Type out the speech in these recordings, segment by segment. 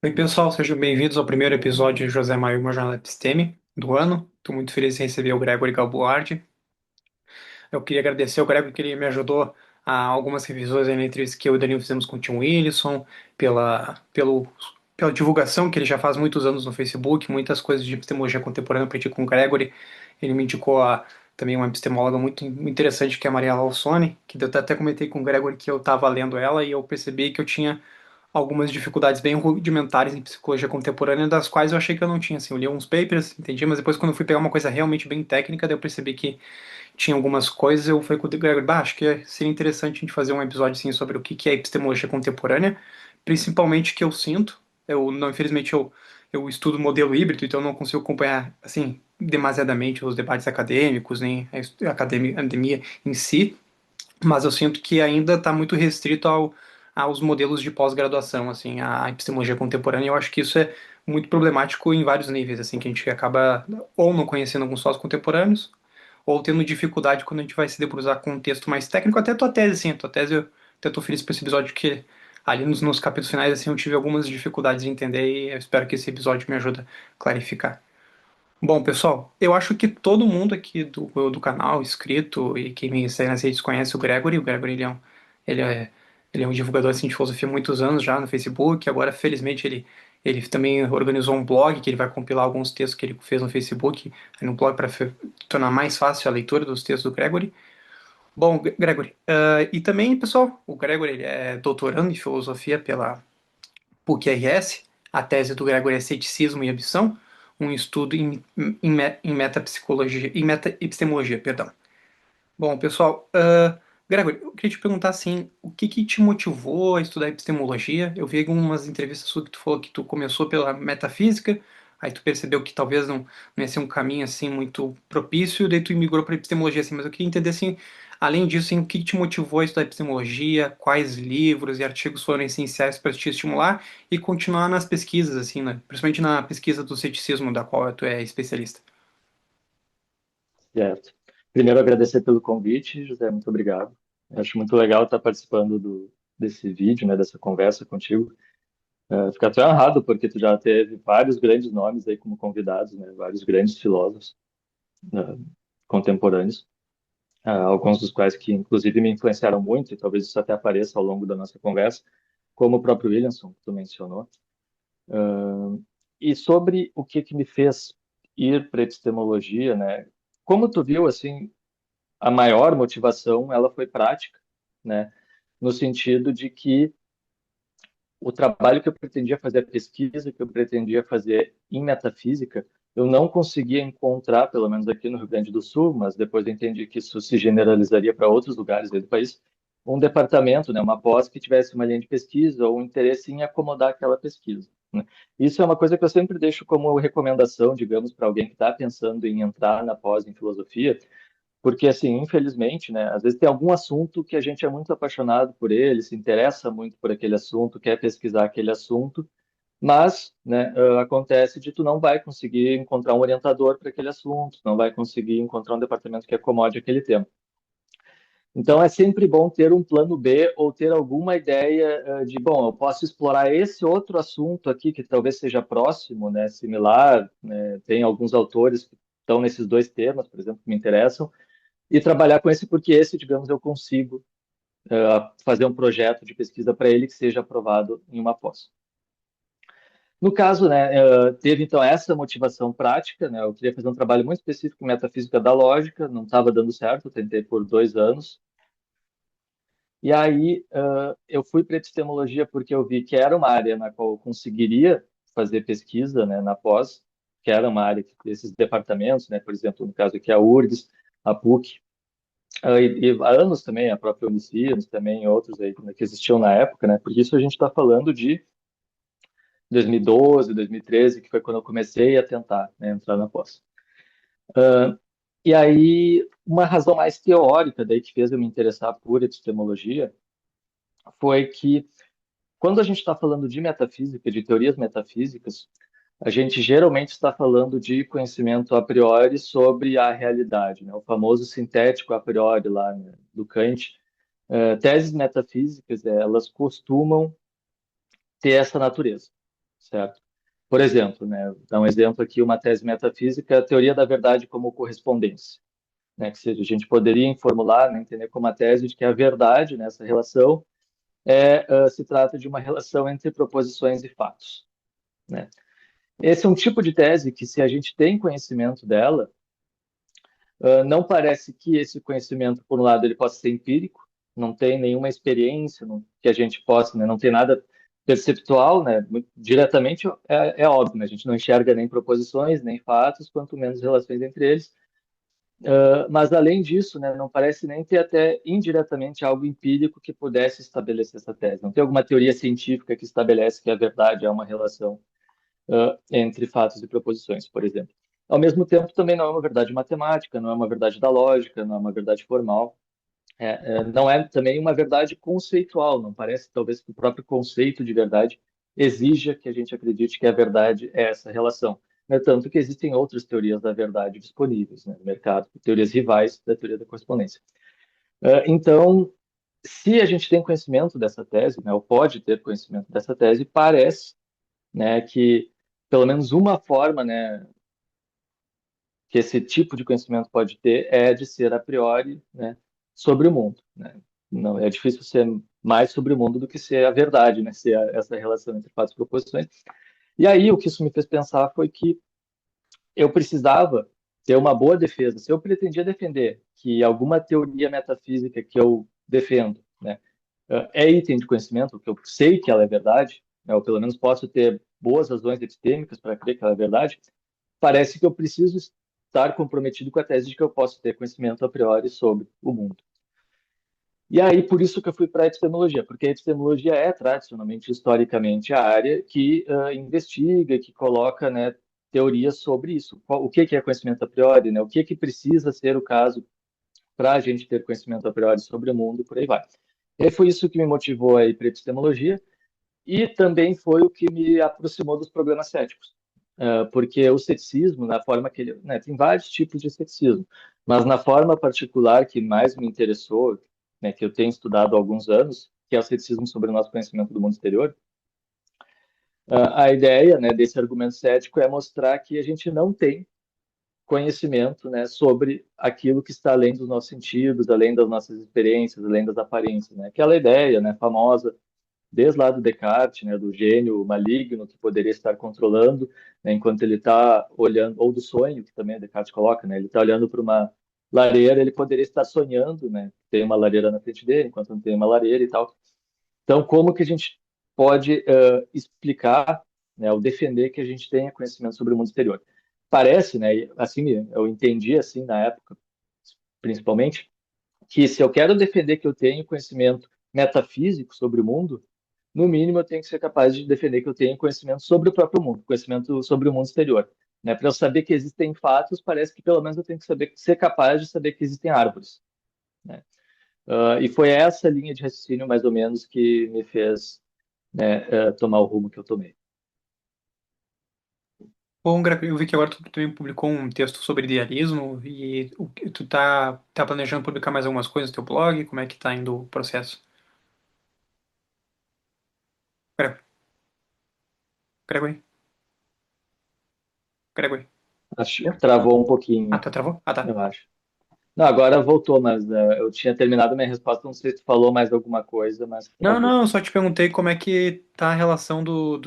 Oi, pessoal, sejam bem-vindos ao primeiro episódio de José Maio, uma jornada episteme do ano. Estou muito feliz em receber o Gregory Galboardi. Eu queria agradecer ao Gregory que ele me ajudou a algumas revisões aí na entrevista que eu e o Danilo fizemos com o Tim Wilson, pela divulgação que ele já faz muitos anos no Facebook, muitas coisas de epistemologia contemporânea eu aprendi com o Gregory. Ele me indicou também uma epistemóloga muito interessante que é a Maria Alsone, que eu até comentei com o Gregory que eu estava lendo ela e eu percebi que eu tinha algumas dificuldades bem rudimentares em psicologia contemporânea, das quais eu achei que eu não tinha. Assim, eu li uns papers, entendi, mas depois quando eu fui pegar uma coisa realmente bem técnica, daí eu percebi que tinha algumas coisas, eu falei com o Gregory, acho que seria interessante a gente fazer um episódio assim, sobre o que é epistemologia contemporânea, principalmente que eu sinto, eu não, infelizmente eu estudo modelo híbrido, então eu não consigo acompanhar assim demasiadamente os debates acadêmicos, nem a academia em si, mas eu sinto que ainda está muito restrito aos modelos de pós-graduação, assim, a epistemologia contemporânea. Eu acho que isso é muito problemático em vários níveis, assim, que a gente acaba ou não conhecendo alguns sós contemporâneos, ou tendo dificuldade quando a gente vai se debruçar com um texto mais técnico. Até a tua tese, assim, a tua tese eu até tô feliz por esse episódio, que ali nos capítulos finais, assim, eu tive algumas dificuldades de entender e eu espero que esse episódio me ajude a clarificar. Bom, pessoal, eu acho que todo mundo aqui do canal, inscrito e quem me segue nas redes conhece o Gregory. O Gregory ele é, ele é um divulgador assim, de filosofia há muitos anos já no Facebook. Agora, felizmente, ele também organizou um blog que ele vai compilar alguns textos que ele fez no Facebook, no blog para tornar mais fácil a leitura dos textos do Gregory. Bom, Gregory, e também, pessoal, o Gregory ele é doutorando em filosofia pela PUC-RS. A tese do Gregory é Ceticismo e Ambição, um estudo em metapsicologia, em metaepistemologia, perdão. Bom, pessoal, Gregory, eu queria te perguntar assim, o que te motivou a estudar epistemologia? Eu vi algumas entrevistas suas que tu falou que tu começou pela metafísica, aí tu percebeu que talvez não ia ser um caminho assim muito propício, daí tu migrou para epistemologia, assim, mas eu queria entender assim, além disso, assim, o que te motivou a estudar epistemologia, quais livros e artigos foram essenciais para te estimular e continuar nas pesquisas, assim, né? Principalmente na pesquisa do ceticismo, da qual tu é especialista. Certo. Primeiro, agradecer pelo convite, José, muito obrigado. Eu acho muito legal estar participando desse vídeo, né, dessa conversa contigo. Fico até honrado, porque tu já teve vários grandes nomes aí como convidados, né, vários grandes filósofos, né, contemporâneos, alguns dos quais que, inclusive, me influenciaram muito, e talvez isso até apareça ao longo da nossa conversa, como o próprio Williamson, que tu mencionou. E sobre o que me fez ir para epistemologia, né, como tu viu, assim, a maior motivação ela foi prática, né? No sentido de que o trabalho que eu pretendia fazer, a pesquisa que eu pretendia fazer em metafísica, eu não conseguia encontrar, pelo menos aqui no Rio Grande do Sul, mas depois eu entendi que isso se generalizaria para outros lugares do país, um departamento, né, uma pós que tivesse uma linha de pesquisa ou um interesse em acomodar aquela pesquisa, né? Isso é uma coisa que eu sempre deixo como recomendação, digamos, para alguém que está pensando em entrar na pós em filosofia, porque, assim, infelizmente, né, às vezes tem algum assunto que a gente é muito apaixonado por ele, se interessa muito por aquele assunto, quer pesquisar aquele assunto, mas, né, acontece de tu não vai conseguir encontrar um orientador para aquele assunto, não vai conseguir encontrar um departamento que acomode aquele tema. Então, é sempre bom ter um plano B ou ter alguma ideia de, bom, eu posso explorar esse outro assunto aqui que talvez seja próximo, né, similar, né, tem alguns autores que estão nesses dois temas, por exemplo, que me interessam, e trabalhar com esse, porque esse, digamos, eu consigo fazer um projeto de pesquisa para ele que seja aprovado em uma pós. No caso, né, teve então essa motivação prática, né, eu queria fazer um trabalho muito específico em metafísica da lógica, não estava dando certo, eu tentei por 2 anos, e aí eu fui para epistemologia porque eu vi que era uma área na qual eu conseguiria fazer pesquisa, né, na pós, que era uma área desses departamentos, né, por exemplo, no caso aqui a URGS, a PUC, e há anos também, a própria Unicinos, também outros aí que existiam na época, né? Porque isso a gente está falando de 2012, 2013, que foi quando eu comecei a tentar, né, entrar na pós. E aí, uma razão mais teórica daí que fez eu me interessar por epistemologia foi que quando a gente está falando de metafísica, de teorias metafísicas, a gente geralmente está falando de conhecimento a priori sobre a realidade, né? O famoso sintético a priori lá, né, do Kant. Teses metafísicas, elas costumam ter essa natureza. certo? Por exemplo, né, vou dar um exemplo aqui, uma tese metafísica, a teoria da verdade como correspondência, né, que seja, a gente poderia formular, né, entender como a tese de que a verdade nessa relação se trata de uma relação entre proposições e fatos, né? Esse é um tipo de tese que, se a gente tem conhecimento dela, não parece que esse conhecimento, por um lado, ele possa ser empírico, não tem nenhuma experiência que a gente possa, né, não tem nada perceptual, né, diretamente é óbvio, né, a gente não enxerga nem proposições, nem fatos, quanto menos relações entre eles. Mas, além disso, né, não parece nem ter até indiretamente algo empírico que pudesse estabelecer essa tese. Não tem alguma teoria científica que estabelece que a verdade é uma relação entre fatos e proposições, por exemplo. Ao mesmo tempo, também não é uma verdade matemática, não é uma verdade da lógica, não é uma verdade formal, não é também uma verdade conceitual, não parece talvez que o próprio conceito de verdade exija que a gente acredite que a verdade é essa relação. No entanto, que existem outras teorias da verdade disponíveis, né, no mercado, teorias rivais da teoria da correspondência. Então, se a gente tem conhecimento dessa tese, né, ou pode ter conhecimento dessa tese, parece, né, que pelo menos uma forma, né, que esse tipo de conhecimento pode ter é de ser a priori, né, sobre o mundo, né? Não é difícil ser mais sobre o mundo do que ser a verdade, né? Ser essa relação entre fatos e proposições. E aí o que isso me fez pensar foi que eu precisava ter uma boa defesa. Se eu pretendia defender que alguma teoria metafísica que eu defendo, né, é item de conhecimento, que eu sei que ela é verdade, né, ou pelo menos posso ter boas razões epistêmicas para crer que ela é verdade, parece que eu preciso estar comprometido com a tese de que eu posso ter conhecimento a priori sobre o mundo. E aí, por isso que eu fui para a epistemologia, porque a epistemologia é tradicionalmente, historicamente, a área que investiga, que coloca, né, teorias sobre isso. O que é conhecimento a priori, né? O que precisa ser o caso para a gente ter conhecimento a priori sobre o mundo e por aí vai. E foi isso que me motivou a ir para a epistemologia e também foi o que me aproximou dos problemas céticos. Porque o ceticismo, na forma que ele, né, tem vários tipos de ceticismo, mas na forma particular que mais me interessou, né, que eu tenho estudado há alguns anos, que é o ceticismo sobre o nosso conhecimento do mundo exterior, a ideia, né, desse argumento cético é mostrar que a gente não tem conhecimento, né, sobre aquilo que está além dos nossos sentidos, além das nossas experiências, além das aparências, né? Aquela ideia, né, famosa desde lá do Descartes, né, do gênio maligno que poderia estar controlando, né, enquanto ele está olhando, ou do sonho, que também Descartes coloca, né, ele está olhando para uma lareira, ele poderia estar sonhando, né, tem uma lareira na frente dele, enquanto não tem uma lareira e tal. Então, como que a gente pode explicar, né, ou defender que a gente tenha conhecimento sobre o mundo exterior? Parece, né, assim, eu entendi assim na época, principalmente, que se eu quero defender que eu tenho conhecimento metafísico sobre o mundo, no mínimo eu tenho que ser capaz de defender que eu tenho conhecimento sobre o próprio mundo, conhecimento sobre o mundo exterior. Né? Para eu saber que existem fatos, parece que pelo menos eu tenho que saber, ser capaz de saber que existem árvores. Né? E foi essa linha de raciocínio, mais ou menos, que me fez, né, tomar o rumo que eu tomei. Bom, Greco, eu vi que agora tu também publicou um texto sobre idealismo e tu tá planejando publicar mais algumas coisas no teu blog? Como é que tá indo o processo? Greco, Gregory, Gregory. Acho que travou um Ah, pouquinho, tá, travou? Ah, tá. eu acho. Não, agora voltou, mas eu tinha terminado minha resposta, não sei se tu falou mais alguma coisa, mas Não, travou. não, eu só te perguntei como é que tá a relação do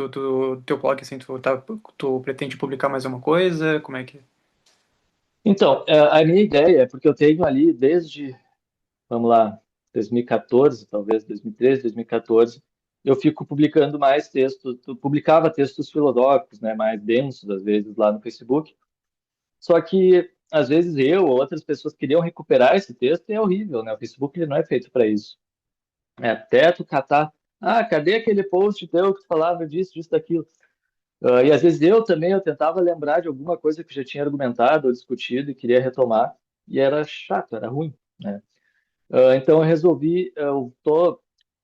teu blog, assim, tu pretende publicar mais alguma coisa? Como é que... Então, a minha ideia é porque eu tenho ali desde, vamos lá, 2014, talvez 2013, 2014, eu fico publicando mais textos, eu publicava textos filosóficos, né, mais densos às vezes lá no Facebook. Só que às vezes eu ou outras pessoas queriam recuperar esse texto e é horrível, né? O Facebook ele não é feito para isso. É até tu catar, cadê aquele post teu que tu falava disso, disso, daquilo? E às vezes eu também eu tentava lembrar de alguma coisa que eu já tinha argumentado ou discutido e queria retomar e era chato, era ruim, né? Então eu resolvi, eu tô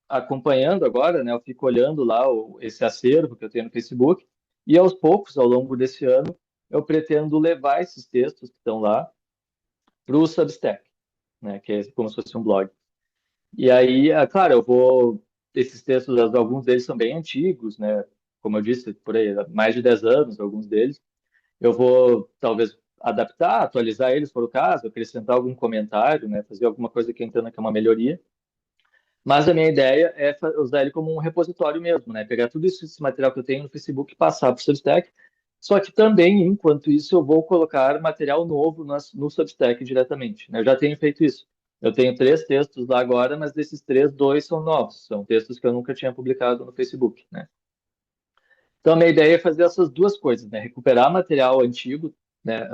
acompanhando agora, né? Eu fico olhando lá esse acervo que eu tenho no Facebook e aos poucos, ao longo desse ano, eu pretendo levar esses textos que estão lá para o Substack, né? Que é como se fosse um blog. E aí, claro, eu vou esses textos, alguns deles são bem antigos, né? como eu disse, por aí, há mais de 10 anos, alguns deles. Eu vou, talvez, adaptar, atualizar eles, se for o caso, acrescentar algum comentário, né, fazer alguma coisa que eu entenda que é uma melhoria. Mas a minha ideia é usar ele como um repositório mesmo, né? Pegar tudo isso, esse material que eu tenho no Facebook e passar para o Substack. Só que também, enquanto isso, eu vou colocar material novo no Substack diretamente, né? Eu já tenho feito isso. Eu tenho 3 textos lá agora, mas desses 3, 2 são novos. São textos que eu nunca tinha publicado no Facebook, né? Então, a minha ideia é fazer essas duas coisas, né? Recuperar material antigo, né,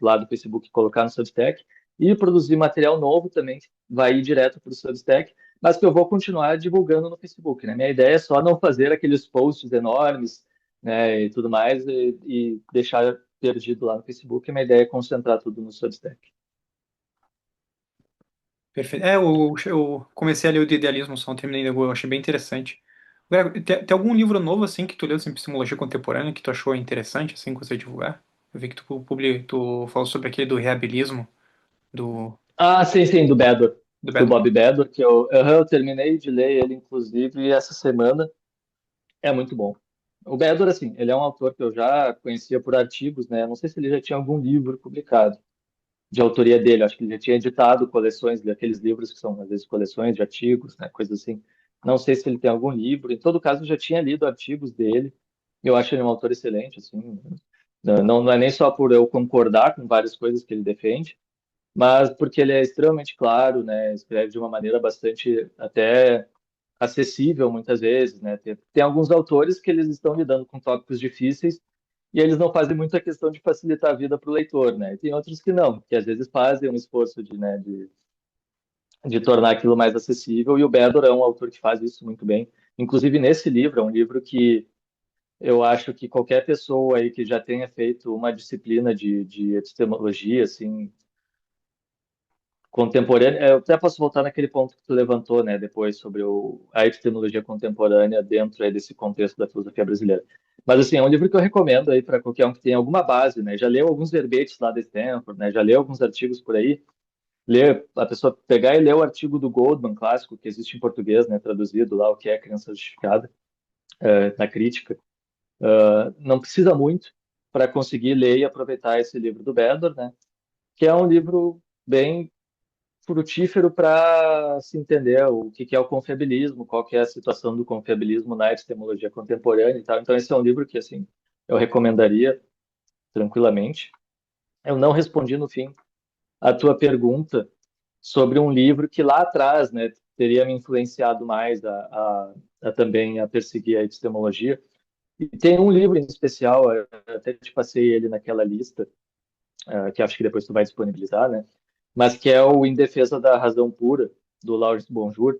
lá do Facebook, e colocar no Substack, e produzir material novo também, que vai ir direto para o Substack, mas que eu vou continuar divulgando no Facebook, né? Minha ideia é só não fazer aqueles posts enormes, né, e tudo mais, e deixar perdido lá no Facebook. Minha ideia é concentrar tudo no Substack. Perfeito. É, eu comecei a ler o de Idealismo, só não terminei ainda, eu achei bem interessante. Greg, tem algum livro novo, assim, que tu leu, assim, epistemologia contemporânea, que tu achou interessante, assim, que você divulgar? Eu vi que tu falou sobre aquele do reabilismo, do, Ah, sim, sim, do Bedor, do do Bedro. Bob Bedor, que eu terminei de ler ele, inclusive, essa semana. É muito bom. O Bédor, assim, ele é um autor que eu já conhecia por artigos, né? Não sei se ele já tinha algum livro publicado de autoria dele. Acho que ele já tinha editado coleções daqueles livros que são, às vezes, coleções de artigos, né? Coisas assim. Não sei se ele tem algum livro. Em todo caso, eu já tinha lido artigos dele. Eu acho ele um autor excelente, assim. Não é nem só por eu concordar com várias coisas que ele defende, mas porque ele é extremamente claro, né? Escreve de uma maneira bastante até acessível muitas vezes, né? Tem alguns autores que eles estão lidando com tópicos difíceis e eles não fazem muita questão de facilitar a vida para o leitor, né? E tem outros que não, que às vezes fazem um esforço de tornar aquilo mais acessível, e o Bedor é um autor que faz isso muito bem. Inclusive, nesse livro, é um livro que eu acho que qualquer pessoa aí que já tenha feito uma disciplina de epistemologia, assim, contemporânea, eu até posso voltar naquele ponto que tu levantou, né, depois sobre a epistemologia contemporânea dentro aí desse contexto da filosofia brasileira. Mas assim, é um livro que eu recomendo aí para qualquer um que tenha alguma base, né? Já leu alguns verbetes lá de Stanford, né? Já leu alguns artigos por aí. Ler, a pessoa pegar e ler o artigo do Goldman clássico que existe em português, né, traduzido lá, o que é a crença justificada, na crítica. Não precisa muito para conseguir ler e aproveitar esse livro do Bedor, né? Que é um livro bem frutífero para se entender o que é o confiabilismo, qual que é a situação do confiabilismo na epistemologia contemporânea e tal. Então, esse é um livro que, assim, eu recomendaria tranquilamente. Eu não respondi, no fim, a tua pergunta sobre um livro que lá atrás, né, teria me influenciado mais a também a perseguir a epistemologia. E tem um livro em especial, eu até te passei ele naquela lista, que acho que depois tu vai disponibilizar, né? Mas que é o Em Defesa da Razão Pura, do Lawrence Bonjour,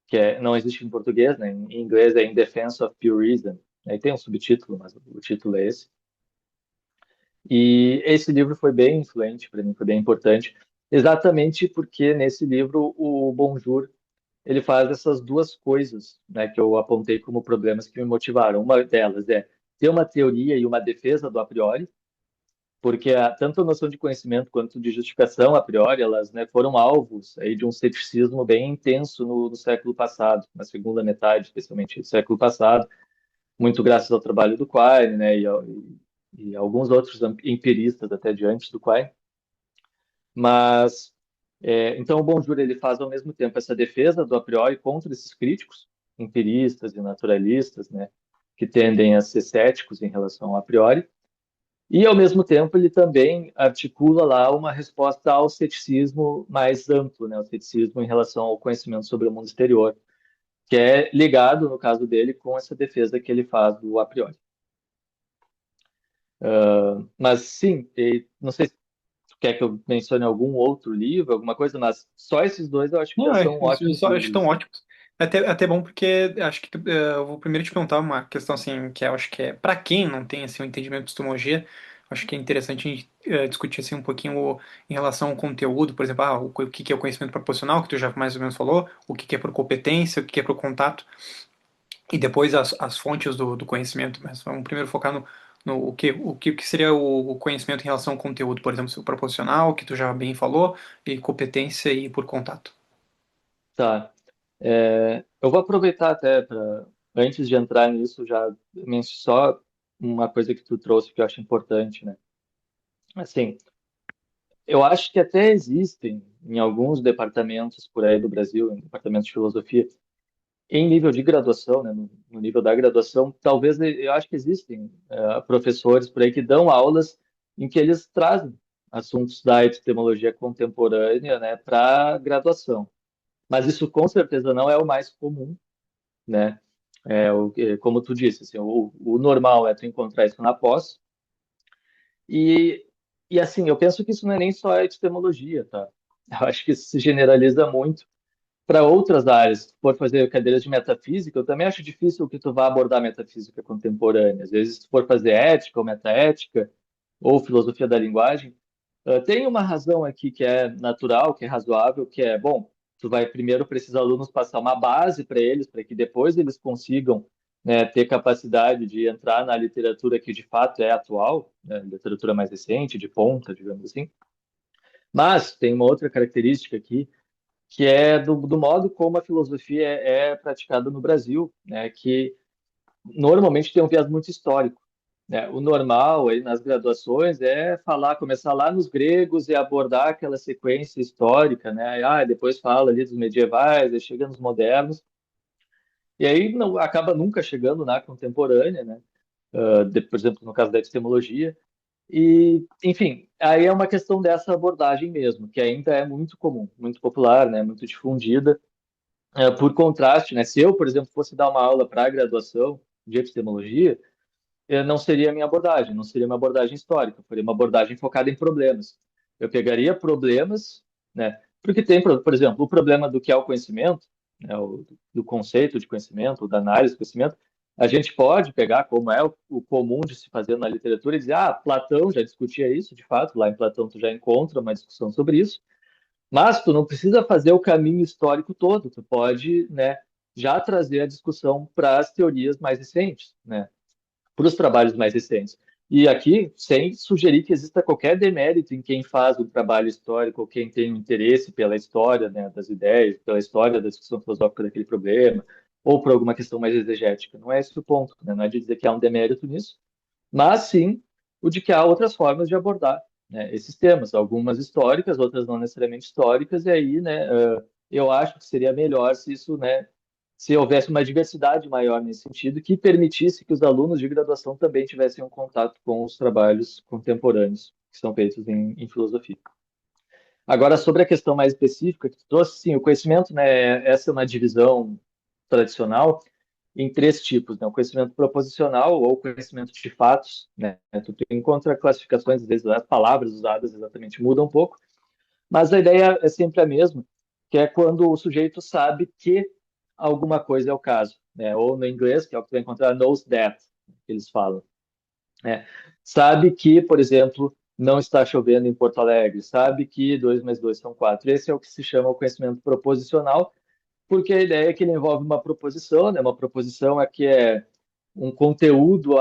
que não existe em português, né? Em inglês é In Defense of Pure Reason. Aí tem um subtítulo, mas o título é esse. E esse livro foi bem influente para mim, foi bem importante, exatamente porque nesse livro o Bonjour ele faz essas duas coisas, né, que eu apontei como problemas que me motivaram. Uma delas é ter uma teoria e uma defesa do a priori, porque tanto a noção de conhecimento quanto de justificação a priori, elas, né, foram alvos aí de um ceticismo bem intenso no século passado, na segunda metade, especialmente do século passado, muito graças ao trabalho do Quine, né, e alguns outros empiristas até de antes do Quine. Mas, então, o Bonjour ele faz ao mesmo tempo essa defesa do a priori contra esses críticos, empiristas e naturalistas, né, que tendem a ser céticos em relação ao a priori, e, ao mesmo tempo, ele também articula lá uma resposta ao ceticismo mais amplo, né? O ceticismo em relação ao conhecimento sobre o mundo exterior, que é ligado, no caso dele, com essa defesa que ele faz do a priori. Mas, sim, não sei se tu quer que eu mencione algum outro livro, alguma coisa, mas só esses dois eu acho que Não, já são ótimos eu acho tão livros. ótimos. Até bom porque acho que eu vou primeiro te perguntar uma questão assim, que eu acho que é para quem não tem assim um entendimento de epistemologia, acho que é interessante a gente discutir assim um pouquinho em relação ao conteúdo, por exemplo, o que que é o conhecimento proposicional, que tu já mais ou menos falou, o que que é por competência, o que que é por contato, e depois as fontes do conhecimento. Mas vamos primeiro focar no o que seria o conhecimento em relação ao conteúdo, por exemplo, se o proposicional, que tu já bem falou, e competência e por contato. Tá. Eu vou aproveitar até para antes de entrar nisso, já só uma coisa que tu trouxe que eu acho importante, né? Assim, eu acho que até existem em alguns departamentos por aí do Brasil, em departamentos de filosofia, em nível de graduação, né, no nível da graduação, talvez eu acho que existem professores por aí que dão aulas em que eles trazem assuntos da epistemologia contemporânea, né, para graduação. Mas isso com certeza não é o mais comum, né? Como tu disse, assim, o normal é tu encontrar isso na pós. E, e assim, eu penso que isso não é nem só a epistemologia, tá? Eu acho que isso se generaliza muito para outras áreas. Se for fazer cadeiras de metafísica, eu também acho difícil que tu vá abordar metafísica contemporânea. Às vezes, se for fazer ética ou metaética, ou filosofia da linguagem, tem uma razão aqui que é natural, que é razoável, que é, bom, tu vai primeiro para esses alunos passar uma base para eles, para que depois eles consigam, né, ter capacidade de entrar na literatura que de fato é atual, né, literatura mais recente, de ponta, digamos assim. Mas tem uma outra característica aqui, que é do modo como a filosofia é praticada no Brasil, né, que normalmente tem um viés muito histórico, né? O normal aí nas graduações é falar, começar lá nos gregos e abordar aquela sequência histórica, né? Depois fala ali dos medievais, aí chega nos modernos, e aí não acaba nunca chegando na contemporânea, né? Por exemplo, no caso da epistemologia. E, enfim, aí é uma questão dessa abordagem mesmo, que ainda é muito comum, muito popular, né? Muito difundida. Por contraste, né? Se eu, por exemplo, fosse dar uma aula para a graduação de epistemologia, não seria a minha abordagem, não seria uma abordagem histórica, seria uma abordagem focada em problemas. Eu pegaria problemas, né? Porque tem, por exemplo, o problema do que é o conhecimento, né? Do conceito de conhecimento, da análise do conhecimento. A gente pode pegar como é o comum de se fazer na literatura e dizer, Platão já discutia isso, de fato, lá em Platão tu já encontra uma discussão sobre isso, mas tu não precisa fazer o caminho histórico todo, tu pode, né, já trazer a discussão para as teorias mais recentes, né? Para os trabalhos mais recentes. E aqui, sem sugerir que exista qualquer demérito em quem faz o trabalho histórico ou quem tem um interesse pela história, né, das ideias, pela história da discussão filosófica daquele problema, ou por alguma questão mais exegética. Não é esse o ponto, né? Não é de dizer que há um demérito nisso, mas sim o de que há outras formas de abordar, né, esses temas, algumas históricas, outras não necessariamente históricas, e aí, né, eu acho que seria melhor se isso, né, se houvesse uma diversidade maior nesse sentido, que permitisse que os alunos de graduação também tivessem um contato com os trabalhos contemporâneos que são feitos em filosofia. Agora, sobre a questão mais específica que tu trouxe, sim, o conhecimento, né, essa é uma divisão tradicional em três tipos, né, o conhecimento proposicional ou conhecimento de fatos, né, tu encontra classificações, às vezes as palavras usadas exatamente mudam um pouco, mas a ideia é sempre a mesma, que é quando o sujeito sabe que alguma coisa é o caso, né? Ou no inglês, que é o que tu vai encontrar, knows that, que eles falam, né? Sabe que, por exemplo, não está chovendo em Porto Alegre, sabe que 2 mais 2 são 4. Esse é o que se chama o conhecimento proposicional, porque a ideia é que ele envolve uma proposição, né? Uma proposição é que é um conteúdo,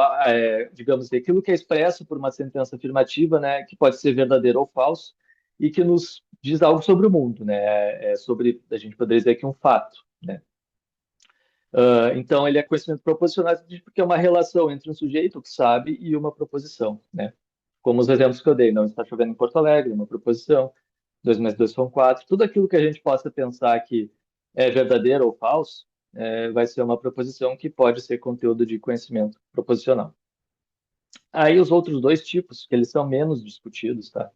digamos assim, aquilo que é expresso por uma sentença afirmativa, né, que pode ser verdadeiro ou falso, e que nos diz algo sobre o mundo, né, sobre, a gente poderia dizer aqui, um fato, né. Então, ele é conhecimento proposicional porque é uma relação entre um sujeito que sabe e uma proposição, né. Como os exemplos que eu dei, não está chovendo em Porto Alegre, uma proposição, 2 mais 2 são 4, tudo aquilo que a gente possa pensar que é verdadeiro ou falso, vai ser uma proposição que pode ser conteúdo de conhecimento proposicional. Aí os outros dois tipos, que eles são menos discutidos, tá?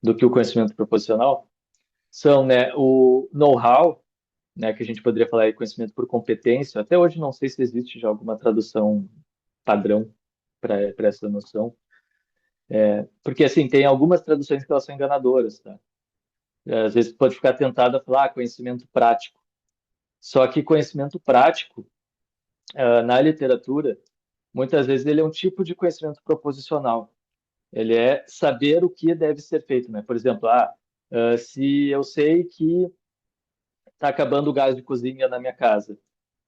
Do que o conhecimento proposicional, são, né, o know-how, né, que a gente poderia falar de conhecimento por competência. Até hoje não sei se existe já alguma tradução padrão para essa noção, porque assim tem algumas traduções que elas são enganadoras, tá? Às vezes pode ficar tentado a falar conhecimento prático. Só que conhecimento prático, na literatura, muitas vezes ele é um tipo de conhecimento proposicional. Ele é saber o que deve ser feito, né? Por exemplo, se eu sei que está acabando o gás de cozinha na minha casa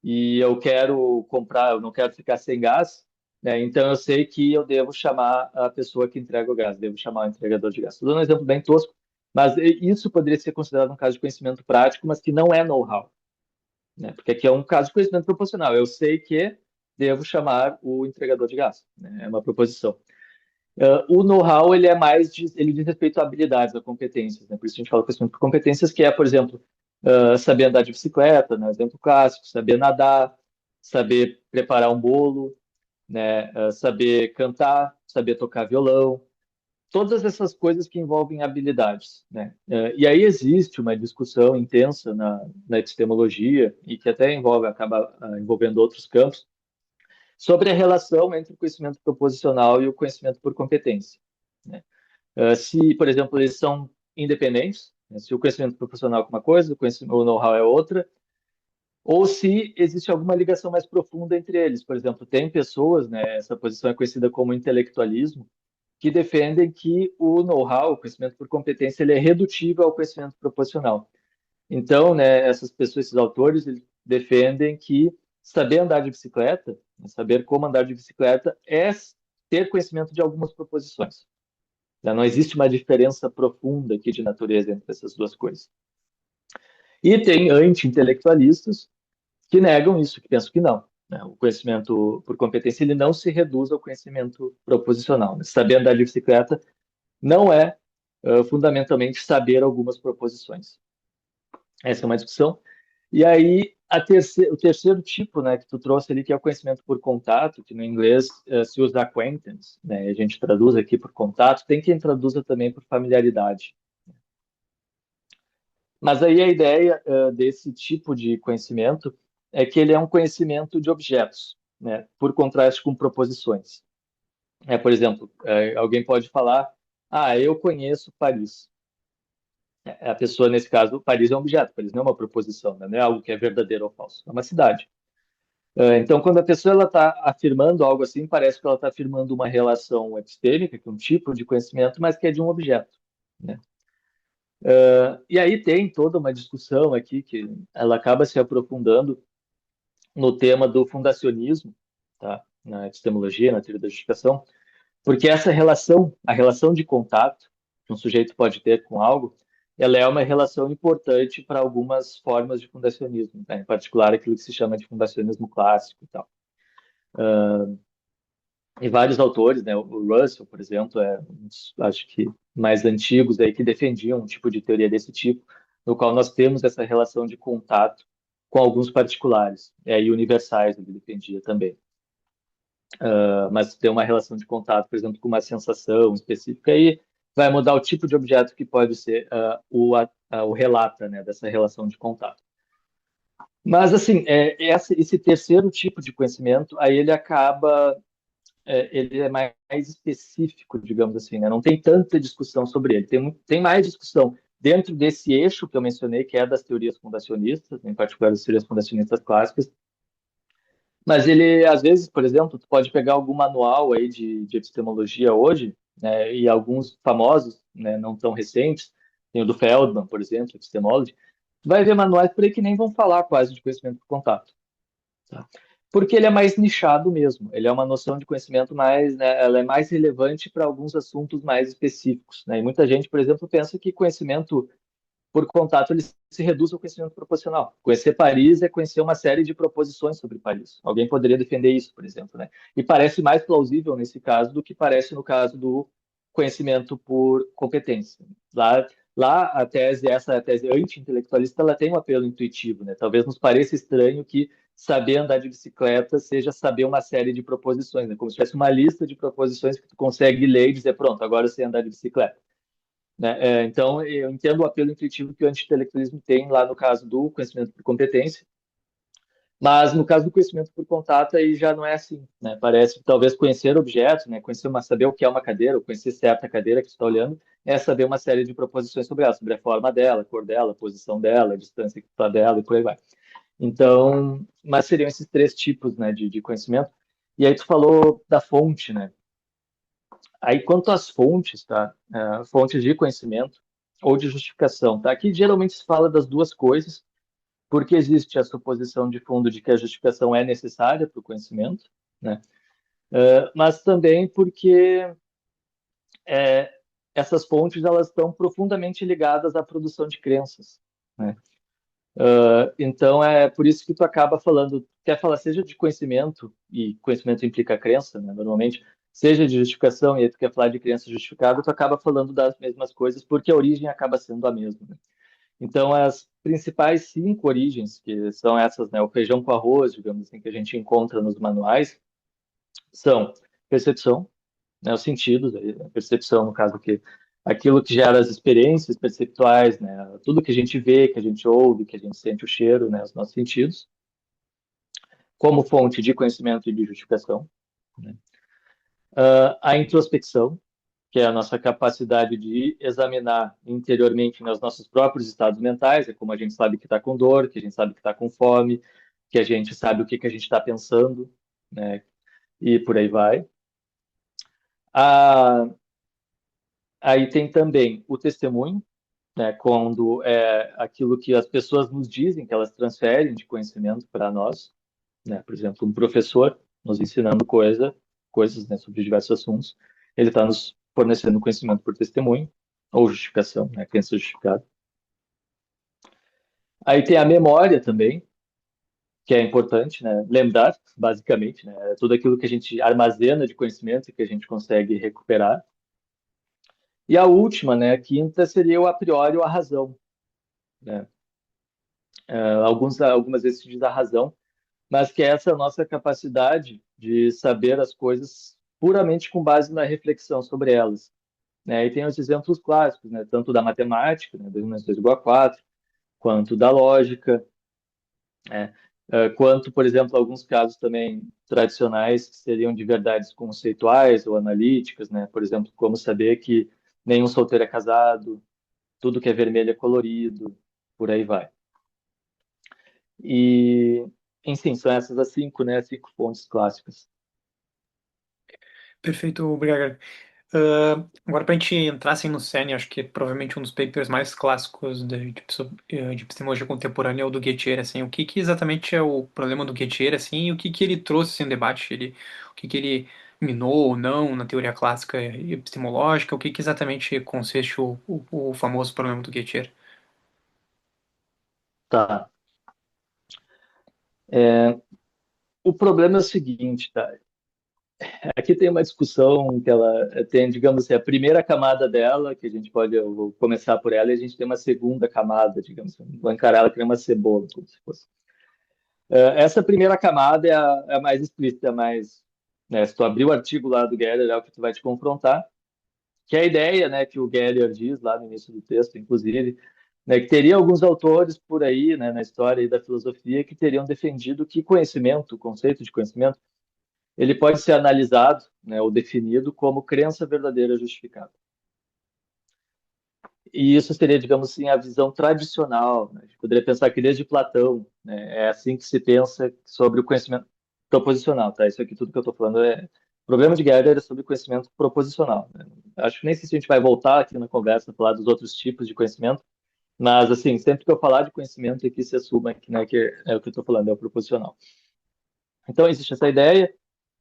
e eu quero comprar, eu não quero ficar sem gás, né? Então eu sei que eu devo chamar a pessoa que entrega o gás, devo chamar o entregador de gás. Estou dando um exemplo bem tosco, mas isso poderia ser considerado um caso de conhecimento prático, mas que não é know-how, né? Porque aqui é um caso de conhecimento proposicional. Eu sei que devo chamar o entregador de gás, né? É uma proposição. O know-how, ele é mais, ele diz respeito a habilidades, a competências, né? Por isso a gente fala conhecimento por competências, que é, por exemplo, saber andar de bicicleta, né? Exemplo clássico, saber nadar, saber preparar um bolo, né? Saber cantar, saber tocar violão, todas essas coisas que envolvem habilidades, né? E aí existe uma discussão intensa na epistemologia e que até acaba envolvendo outros campos sobre a relação entre o conhecimento proposicional e o conhecimento por competência, né? Se, por exemplo, eles são independentes, né? Se o conhecimento proposicional é uma coisa, o know-how é outra, ou se existe alguma ligação mais profunda entre eles. Por exemplo, tem pessoas, né, essa posição é conhecida como intelectualismo, que defendem que o know-how, o conhecimento por competência, ele é redutível ao conhecimento proposicional. Então, né, essas pessoas, esses autores, eles defendem que saber andar de bicicleta, né, saber como andar de bicicleta, é ter conhecimento de algumas proposições. Né? Não existe uma diferença profunda aqui de natureza entre essas duas coisas. E tem anti-intelectualistas que negam isso, que pensam que não. Né? O conhecimento por competência ele não se reduz ao conhecimento proposicional. Né? Saber andar de bicicleta não é fundamentalmente saber algumas proposições. Essa é uma discussão. E aí, o terceiro tipo, né, que tu trouxe ali, que é o conhecimento por contato, que no inglês se usa acquaintance, né, a gente traduz aqui por contato, tem quem traduza também por familiaridade. Mas aí a ideia desse tipo de conhecimento é que ele é um conhecimento de objetos, né, por contraste com proposições. Por exemplo, alguém pode falar, eu conheço Paris. A pessoa, nesse caso, Paris é um objeto, Paris não é uma proposição, né? Não é algo que é verdadeiro ou falso, é uma cidade. Então, quando a pessoa está afirmando algo assim, parece que ela está afirmando uma relação epistêmica, que é um tipo de conhecimento, mas que é de um objeto, né? E aí tem toda uma discussão aqui que ela acaba se aprofundando no tema do fundacionismo, tá? Na epistemologia, na teoria da justificação, porque essa relação, a relação de contato que um sujeito pode ter com algo, ela é uma relação importante para algumas formas de fundacionismo, né? Em particular aquilo que se chama de fundacionismo clássico e tal. E vários autores, né, o Russell, por exemplo, é um dos, acho que mais antigos aí que defendiam um tipo de teoria desse tipo, no qual nós temos essa relação de contato com alguns particulares, e universais ele defendia também. Mas tem uma relação de contato, por exemplo, com uma sensação específica, e vai mudar o tipo de objeto que pode ser o relata, né, dessa relação de contato. Mas, assim, esse terceiro tipo de conhecimento, aí ele acaba, ele é mais específico, digamos assim, né? Não tem tanta discussão sobre ele. Tem mais discussão dentro desse eixo que eu mencionei, que é das teorias fundacionistas, em particular das teorias fundacionistas clássicas, mas ele, às vezes, por exemplo, tu pode pegar algum manual aí de epistemologia hoje, né, e alguns famosos, né, não tão recentes, tem o do Feldman, por exemplo, Epistemology, tu vai ver manuais por aí que nem vão falar quase de conhecimento por contato, tá? Porque ele é mais nichado mesmo, ele é uma noção de conhecimento mais, né, ela é mais relevante para alguns assuntos mais específicos, né? E muita gente, por exemplo, pensa que conhecimento por contato, ele se reduz ao conhecimento proposicional. Conhecer Paris é conhecer uma série de proposições sobre Paris. Alguém poderia defender isso, por exemplo, né? E parece mais plausível nesse caso do que parece no caso do conhecimento por competência. Lá essa tese anti-intelectualista, ela tem um apelo intuitivo, né? Talvez nos pareça estranho que saber andar de bicicleta seja saber uma série de proposições, né? Como se tivesse uma lista de proposições que tu consegue ler e dizer, pronto, agora eu sei andar de bicicleta, né? Então, eu entendo o apelo intuitivo que o anti-intelectualismo tem lá no caso do conhecimento por competência, mas no caso do conhecimento por contato, aí já não é assim, né? Parece que talvez conhecer objetos, né? Saber o que é uma cadeira, ou conhecer certa cadeira que você está olhando, é saber uma série de proposições sobre ela, sobre a forma dela, a cor dela, a posição dela, a distância que está dela e por aí vai. Então, mas seriam esses três tipos, né, de conhecimento. E aí tu falou da fonte, né? Aí, quanto às fontes, tá? Fontes de conhecimento ou de justificação, tá? Aqui geralmente se fala das duas coisas, porque existe a suposição de fundo de que a justificação é necessária para o conhecimento, né? Mas também porque é, essas fontes elas estão profundamente ligadas à produção de crenças, né? Então, é por isso que tu acaba falando, quer falar seja de conhecimento, e conhecimento implica crença, né, normalmente, seja de justificação, e aí tu quer falar de crença justificada, tu acaba falando das mesmas coisas, porque a origem acaba sendo a mesma, né? Então, as principais 5 origens, que são essas, né, o feijão com arroz, digamos assim, que a gente encontra nos manuais, são percepção, né, os sentidos, aí, a percepção, no caso aqui, aquilo que gera as experiências perceptuais, né, tudo que a gente vê, que a gente ouve, que a gente sente o cheiro, né, os nossos sentidos, como fonte de conhecimento e de justificação, né. A introspecção, que é a nossa capacidade de examinar interiormente, né, os nossos próprios estados mentais, é como a gente sabe que está com dor, que a gente sabe que está com fome, que a gente sabe o que que a gente está pensando, né, e por aí vai. A, Aí tem também o testemunho, né, quando é aquilo que as pessoas nos dizem, que elas transferem de conhecimento para nós, né? Por exemplo, um professor nos ensinando coisas, né, sobre diversos assuntos, ele está nos fornecendo conhecimento por testemunho ou justificação, né, crença justificada. Aí tem a memória também, que é importante, né, lembrar, basicamente, né, é tudo aquilo que a gente armazena de conhecimento e que a gente consegue recuperar. E a última, né, a quinta, seria o a priori ou a razão, né? Algumas vezes se diz a razão, mas que é essa nossa capacidade de saber as coisas puramente com base na reflexão sobre elas, né? E tem os exemplos clássicos, né? Tanto da matemática, né? 2 menos 2 igual a 4, quanto da lógica, né? Quanto, por exemplo, alguns casos também tradicionais que seriam de verdades conceituais ou analíticas, né? Por exemplo, como saber que nenhum solteiro é casado, tudo que é vermelho é colorido, por aí vai. E, enfim, são essas as 5, né? As 5 fontes clássicas. Perfeito, obrigado. Agora, para a gente entrar assim, no cerne, acho que provavelmente um dos papers mais clássicos de epistemologia contemporânea é o do Gettier, assim, o que que exatamente é o problema do Gettier, assim, e o que que ele trouxe assim, no debate, o que que ele minou ou não na teoria clássica epistemológica, o que que exatamente consiste o famoso problema do Gettier? Tá. O problema é o seguinte, tá? Aqui tem uma discussão que ela tem, digamos assim, a primeira camada dela, que a gente pode, eu vou começar por ela, e a gente tem uma segunda camada, digamos assim, vou encarar ela que nem uma cebola, como se fosse. Essa primeira camada é a mais explícita, é a mais, né, se tu abrir o artigo lá do Geller, é o que tu vai te confrontar, que é a ideia, né, que o Geller diz lá no início do texto, inclusive, né, que teria alguns autores por aí, né, na história aí da filosofia, que teriam defendido que conhecimento, o conceito de conhecimento, ele pode ser analisado, né, ou definido como crença verdadeira justificada. E isso seria, digamos assim, a visão tradicional, né? A gente poderia pensar que desde Platão, né, é assim que se pensa sobre o conhecimento proposicional, tá? Isso aqui tudo que eu estou falando é o problema de Gödel é sobre conhecimento proposicional, né? Acho que nem sei se a gente vai voltar aqui na conversa falar dos outros tipos de conhecimento, mas assim, sempre que eu falar de conhecimento aqui se assuma que, né, que é o que eu estou falando, é o proposicional. Então existe essa ideia,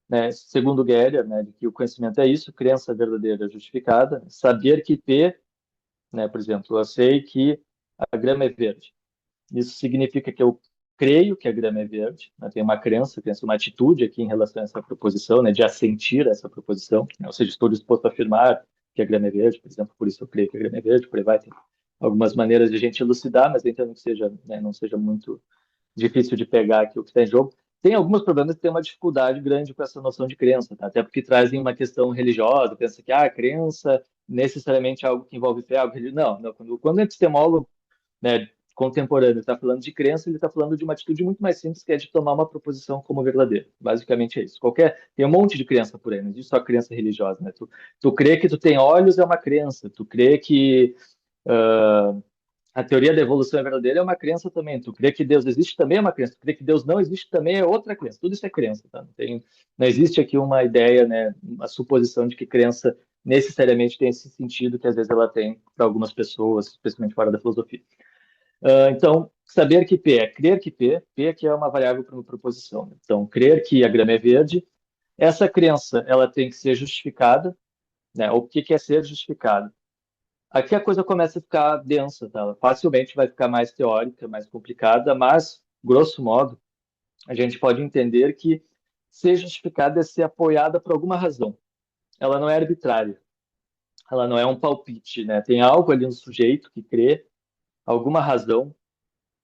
né, segundo Geller, né, de que o conhecimento é isso, crença verdadeira justificada, saber que P, né, por exemplo, eu sei que a grama é verde. Isso significa que eu creio que a grama é verde, né, tenho uma crença, tenho uma atitude aqui em relação a essa proposição, né, de assentir a essa proposição, né, ou seja, estou disposto a afirmar que a grama é verde, por exemplo, por isso eu creio que a grama é verde, por aí vai, tem algumas maneiras de a gente elucidar, mas eu entendo que seja, né, não seja muito difícil de pegar aqui o que está em jogo. Tem alguns problemas que têm uma dificuldade grande com essa noção de crença, tá? Até porque trazem uma questão religiosa, pensa que a crença necessariamente é algo que envolve fé, algo religioso. Não, não, quando o epistemólogo, né, contemporâneo está falando de crença, ele está falando de uma atitude muito mais simples, que é de tomar uma proposição como verdadeira. Basicamente é isso. Tem um monte de crença por aí, não existe só crença religiosa, né? Tu crê que tu tem olhos é uma crença, tu crê que a teoria da evolução é verdadeira é uma crença também. Tu crê que Deus existe também é uma crença. Tu crê que Deus não existe também é outra crença. Tudo isso é crença, tá? Não existe aqui uma ideia, né, uma suposição de que crença necessariamente tem esse sentido que às vezes ela tem para algumas pessoas, especialmente fora da filosofia. Então, saber que P é crer que P que é uma variável para uma proposição, né? Então, crer que a grama é verde, essa crença ela tem que ser justificada, né? O que que é ser justificado? Aqui a coisa começa a ficar densa, tá? Ela facilmente vai ficar mais teórica, mais complicada, mas, grosso modo, a gente pode entender que ser justificada é ser apoiada por alguma razão. Ela não é arbitrária, ela não é um palpite, né? Tem algo ali no sujeito que crê, alguma razão,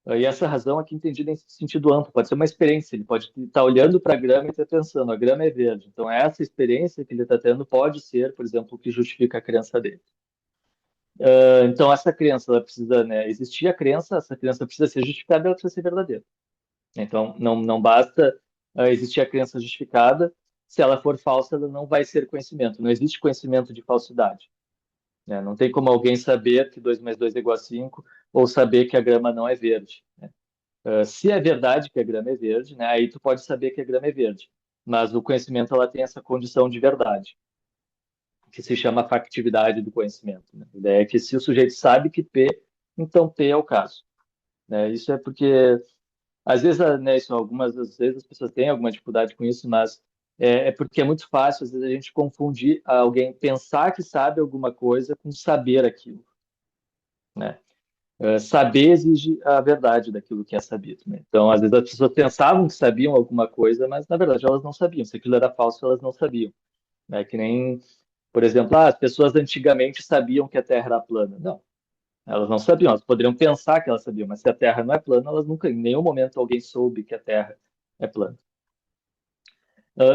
e essa razão aqui entendida em sentido amplo, pode ser uma experiência, ele pode estar olhando para a grama e estar pensando, a grama é verde. Então, essa experiência que ele está tendo pode ser, por exemplo, o que justifica a crença dele. Então, essa crença, ela precisa, né, existir a crença, essa crença precisa ser justificada, ela precisa ser verdadeira. Então, não basta existir a crença justificada, se ela for falsa, ela não vai ser conhecimento. Não existe conhecimento de falsidade, né? Não tem como alguém saber que 2 mais 2 é igual a 5 ou saber que a grama não é verde, né? Se é verdade que a grama é verde, né, aí tu pode saber que a grama é verde. Mas o conhecimento ela tem essa condição de verdade, que se chama factividade do conhecimento, né? A ideia é que se o sujeito sabe que P, então P é o caso, né? Isso é porque às vezes, né, isso, algumas das vezes as pessoas têm alguma dificuldade com isso, mas é porque é muito fácil, às vezes, a gente confundir alguém pensar que sabe alguma coisa com saber aquilo, né? Saber exige a verdade daquilo que é sabido, né? Então, às vezes, as pessoas pensavam que sabiam alguma coisa, mas, na verdade, elas não sabiam. Se aquilo era falso, elas não sabiam, né? Que nem, por exemplo, as pessoas antigamente sabiam que a Terra era plana. Não, elas não sabiam. Elas poderiam pensar que elas sabiam, mas se a Terra não é plana, elas nunca, em nenhum momento, alguém soube que a Terra é plana.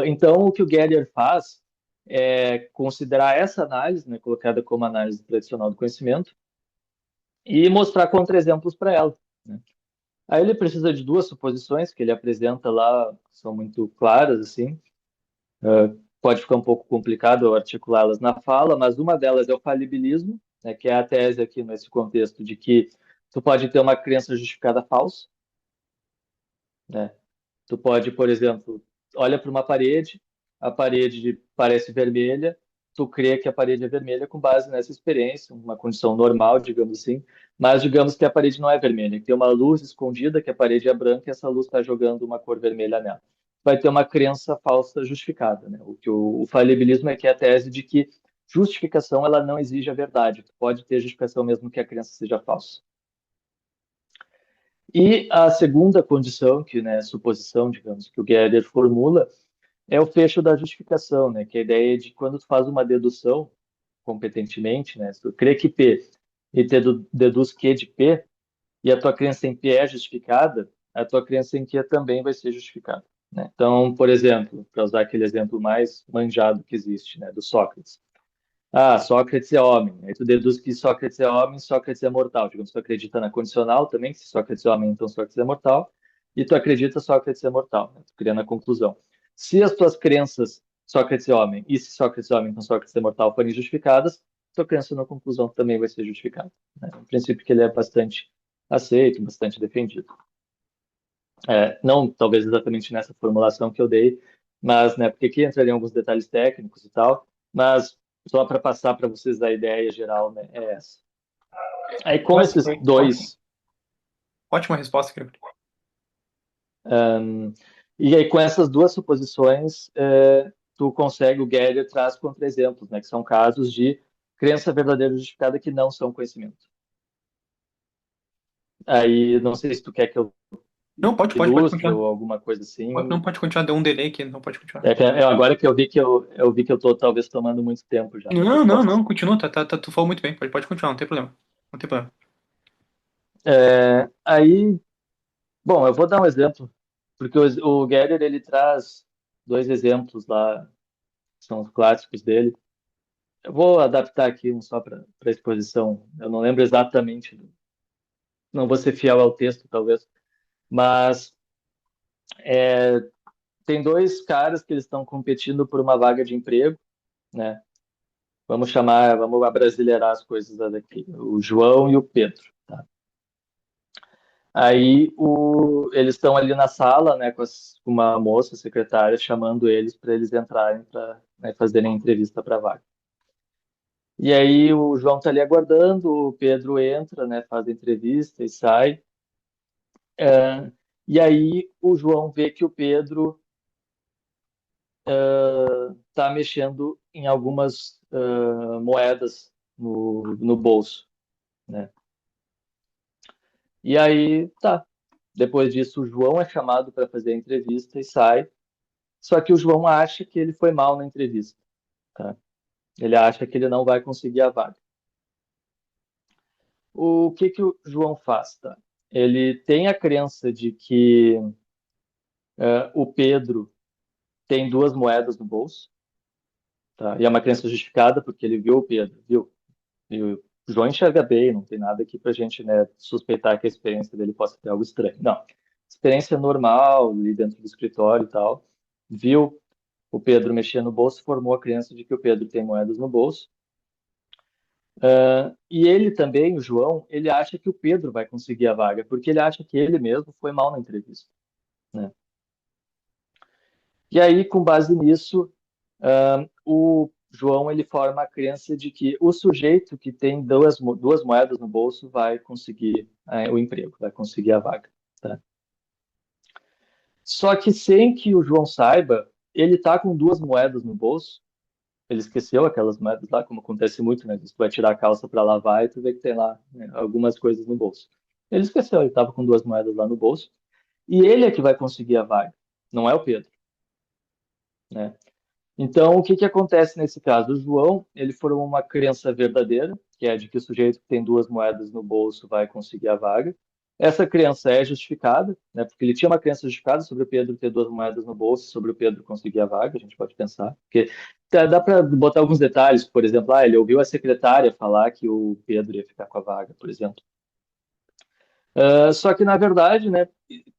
Então, o que o Geller faz é considerar essa análise, né, colocada como análise tradicional do conhecimento, e mostrar contra-exemplos para ela, né? Aí ele precisa de duas suposições que ele apresenta lá, que são muito claras, assim. Pode ficar um pouco complicado eu articulá-las na fala, mas uma delas é o falibilismo, né, que é a tese aqui nesse contexto de que tu pode ter uma crença justificada falsa, né? Tu pode, por exemplo, olha para uma parede, a parede parece vermelha, tu crê que a parede é vermelha com base nessa experiência, uma condição normal, digamos assim, mas digamos que a parede não é vermelha, que tem uma luz escondida, que a parede é branca e essa luz está jogando uma cor vermelha nela. Vai ter uma crença falsa justificada, né? O falibilismo é que é a tese de que justificação ela não exige a verdade. Tu pode ter justificação mesmo que a crença seja falsa. E a segunda condição, que, né, suposição, digamos, que o Geller formula, é o fecho da justificação, né, que é a ideia de quando tu faz uma dedução competentemente, né, se tu crê que P e deduz Q de P, e a tua crença em P é justificada, a tua crença em Q também vai ser justificada, né? Então, por exemplo, para usar aquele exemplo mais manjado que existe, né, do Sócrates. Sócrates é homem. Aí tu deduz que Sócrates é homem, Sócrates é mortal. Digamos, tu acredita na condicional também, que se Sócrates é homem, então Sócrates é mortal. E tu acredita Sócrates é mortal, né? Tu cria na conclusão. Se as tuas crenças, Sócrates é homem, e se Sócrates é homem, então Sócrates é mortal, forem justificadas, tua crença na conclusão também vai ser justificada, né? Um princípio que ele é bastante aceito, bastante defendido. Não, talvez exatamente nessa formulação que eu dei, mas, né, porque aqui entrariam alguns detalhes técnicos e tal, mas só para passar para vocês a ideia geral, né, é essa. Aí com Mas esses foi ótimo. dois, Ótima resposta, Gregory. e aí com essas duas suposições, tu consegue, o Geller traz contra-exemplos, né, que são casos de crença verdadeira justificada que não são conhecimento. Aí não sei se tu quer que eu Não, pode ilustre continuar. ou alguma coisa Não assim. pode continuar, deu um delay aqui, não pode continuar. Agora que eu vi que eu tô talvez tomando muito tempo já, mas eu Não, posso. continua, tu falou muito bem, pode continuar, não tem problema. Não tem problema. Aí, bom, eu vou dar um exemplo, porque o Geller ele traz dois exemplos lá, que são os clássicos dele. Eu vou adaptar aqui um só para a exposição. Eu não lembro exatamente, não vou ser fiel ao texto, talvez, mas é, tem dois caras que eles estão competindo por uma vaga de emprego, né? Vamos abrasileirar as coisas daqui. O João e o Pedro. Tá? Aí eles estão ali na sala, né, com uma moça secretária chamando eles para eles entrarem para, né, fazerem entrevista para vaga. E aí o João tá ali aguardando, o Pedro entra, né, faz a entrevista e sai. E aí o João vê que o Pedro tá mexendo em algumas moedas no bolso, né? E aí, tá. Depois disso, o João é chamado para fazer a entrevista e sai. Só que o João acha que ele foi mal na entrevista, tá? Ele acha que ele não vai conseguir a vaga. O que que o João faz, tá? Ele tem a crença de que o Pedro tem duas moedas no bolso, tá? E é uma crença justificada porque ele viu o Pedro, viu? E o João enxerga bem, não tem nada aqui pra gente, né, suspeitar que a experiência dele possa ter algo estranho. Não. Experiência normal, ali dentro do escritório e tal. Viu o Pedro mexer no bolso, formou a crença de que o Pedro tem moedas no bolso. E ele também, o João, ele acha que o Pedro vai conseguir a vaga, porque ele acha que ele mesmo foi mal na entrevista, né? E aí, com base nisso, o João ele forma a crença de que o sujeito que tem duas moedas no bolso vai conseguir o emprego, vai conseguir a vaga, tá? Só que sem que o João saiba, ele tá com duas moedas no bolso. Ele esqueceu aquelas moedas lá, como acontece muito, né? Tu vai tirar a calça para lavar e tu vê que tem lá, né, algumas coisas no bolso. Ele esqueceu, ele estava com duas moedas lá no bolso. E ele é que vai conseguir a vaga, não é o Pedro, né? Então, o que que acontece nesse caso? O João, ele formou uma crença verdadeira, que é de que o sujeito que tem duas moedas no bolso vai conseguir a vaga. Essa crença é justificada, né? Porque ele tinha uma crença justificada sobre o Pedro ter duas moedas no bolso, sobre o Pedro conseguir a vaga, a gente pode pensar. Porque dá para botar alguns detalhes, por exemplo, ele ouviu a secretária falar que o Pedro ia ficar com a vaga, por exemplo. Só que, na verdade, né,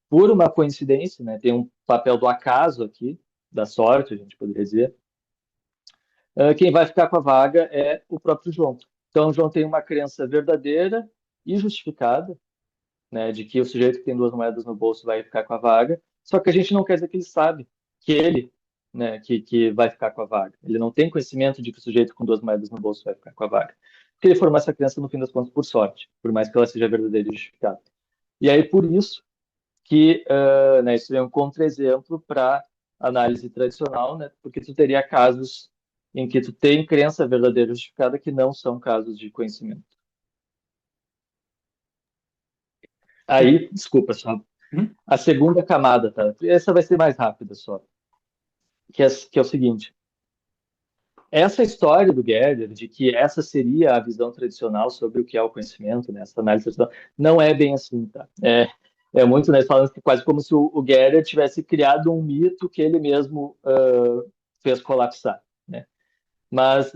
por uma coincidência, né, tem um papel do acaso aqui, da sorte, a gente poderia dizer. Quem vai ficar com a vaga é o próprio João. Então, o João tem uma crença verdadeira e justificada, né, de que o sujeito que tem duas moedas no bolso vai ficar com a vaga, só que a gente não quer dizer que ele sabe que ele, né, que vai ficar com a vaga. Ele não tem conhecimento de que o sujeito com duas moedas no bolso vai ficar com a vaga. Porque ele formou essa crença, no fim das contas, por sorte, por mais que ela seja verdadeira e justificada. E aí, por isso que né, isso é um contra-exemplo para análise tradicional, né, porque tu teria casos em que tu tem crença verdadeira justificada que não são casos de conhecimento. Aí, desculpa, só Uhum. a segunda camada, tá? Essa vai ser mais rápida só, que é o seguinte. Essa história do Gerdner, de que essa seria a visão tradicional sobre o que é o conhecimento, né? Essa análise tradicional, não é bem assim, tá? É muito, né, falando que quase como se o Gerdner tivesse criado um mito que ele mesmo fez colapsar, né? Mas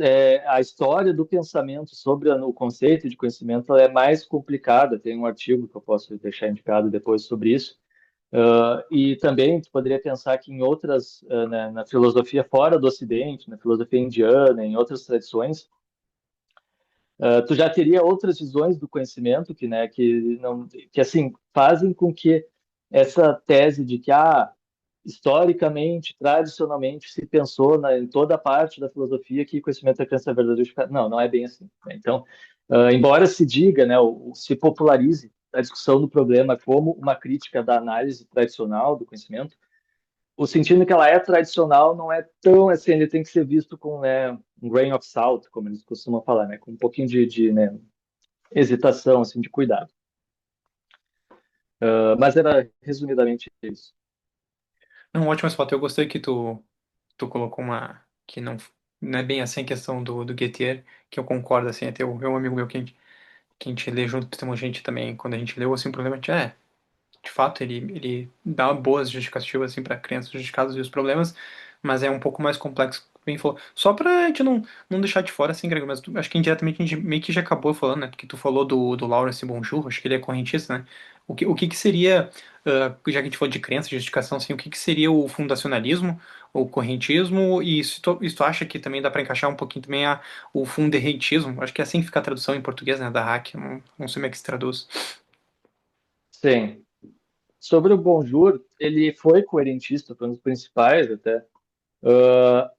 a história do pensamento sobre o conceito de conhecimento ela é mais complicada. Tem um artigo que eu posso deixar indicado depois sobre isso. E também tu poderia pensar que em outras, né, na filosofia fora do Ocidente, na filosofia indiana, em outras tradições, tu já teria outras visões do conhecimento que, né, que não, que assim fazem com que essa tese de que historicamente, tradicionalmente, se pensou em toda parte da filosofia que conhecimento é crença verdadeira. Não, não é bem assim, né? Então, embora se diga, né, se popularize a discussão do problema como uma crítica da análise tradicional do conhecimento, o sentido que ela é tradicional não é tão assim, ele tem que ser visto com, né, um grain of salt, como eles costumam falar, né, com um pouquinho de né, hesitação, assim, de cuidado. Mas era resumidamente isso. Não, ótimo, Spot. Eu gostei que tu colocou uma. Que não é bem assim a questão do Gettier, que eu concordo, assim, até um amigo meu que a gente lê junto, tem uma gente também, quando a gente leu, assim, o problema é, de fato, ele dá boas justificativas, assim, para crenças justificadas e os problemas, mas é um pouco mais complexo, como bem falou. Só pra gente não deixar de fora, assim, Greg, mas acho que indiretamente a gente meio que já acabou falando, né, porque tu falou do Lawrence Bonjour, acho que ele é correntista, né, o que seria, já que a gente falou de crença, de justificação, assim, o que seria o fundacionalismo, o correntismo, e se tu acha que também dá pra encaixar um pouquinho também o funderrentismo, acho que é assim que fica a tradução em português, né, da hack, não sei como é que se traduz. Sim. Sobre o Bonjour, ele foi coerentista, foi um dos principais até,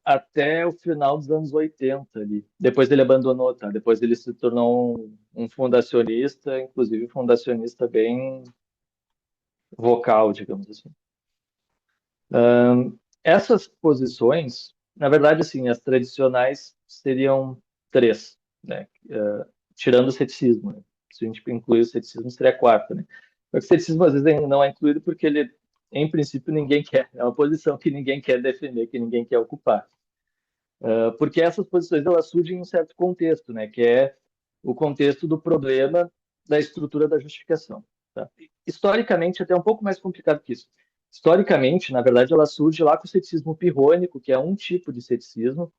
até o final dos anos 80 ali. Depois ele abandonou, tá? Depois ele se tornou um fundacionista, inclusive fundacionista bem vocal, digamos assim. Essas posições, na verdade, assim, as tradicionais seriam três. né? Tirando o ceticismo, né? Se a gente incluir o ceticismo, seria a quarta, né? Só que o ceticismo às vezes não é incluído porque ele, em princípio, ninguém quer. É uma posição que ninguém quer defender, que ninguém quer ocupar. Porque essas posições elas surgem em um certo contexto, né? Que é o contexto do problema da estrutura da justificação. Tá? Historicamente, até um pouco mais complicado que isso. Historicamente, na verdade, ela surge lá com o ceticismo pirrônico, que é um tipo de ceticismo,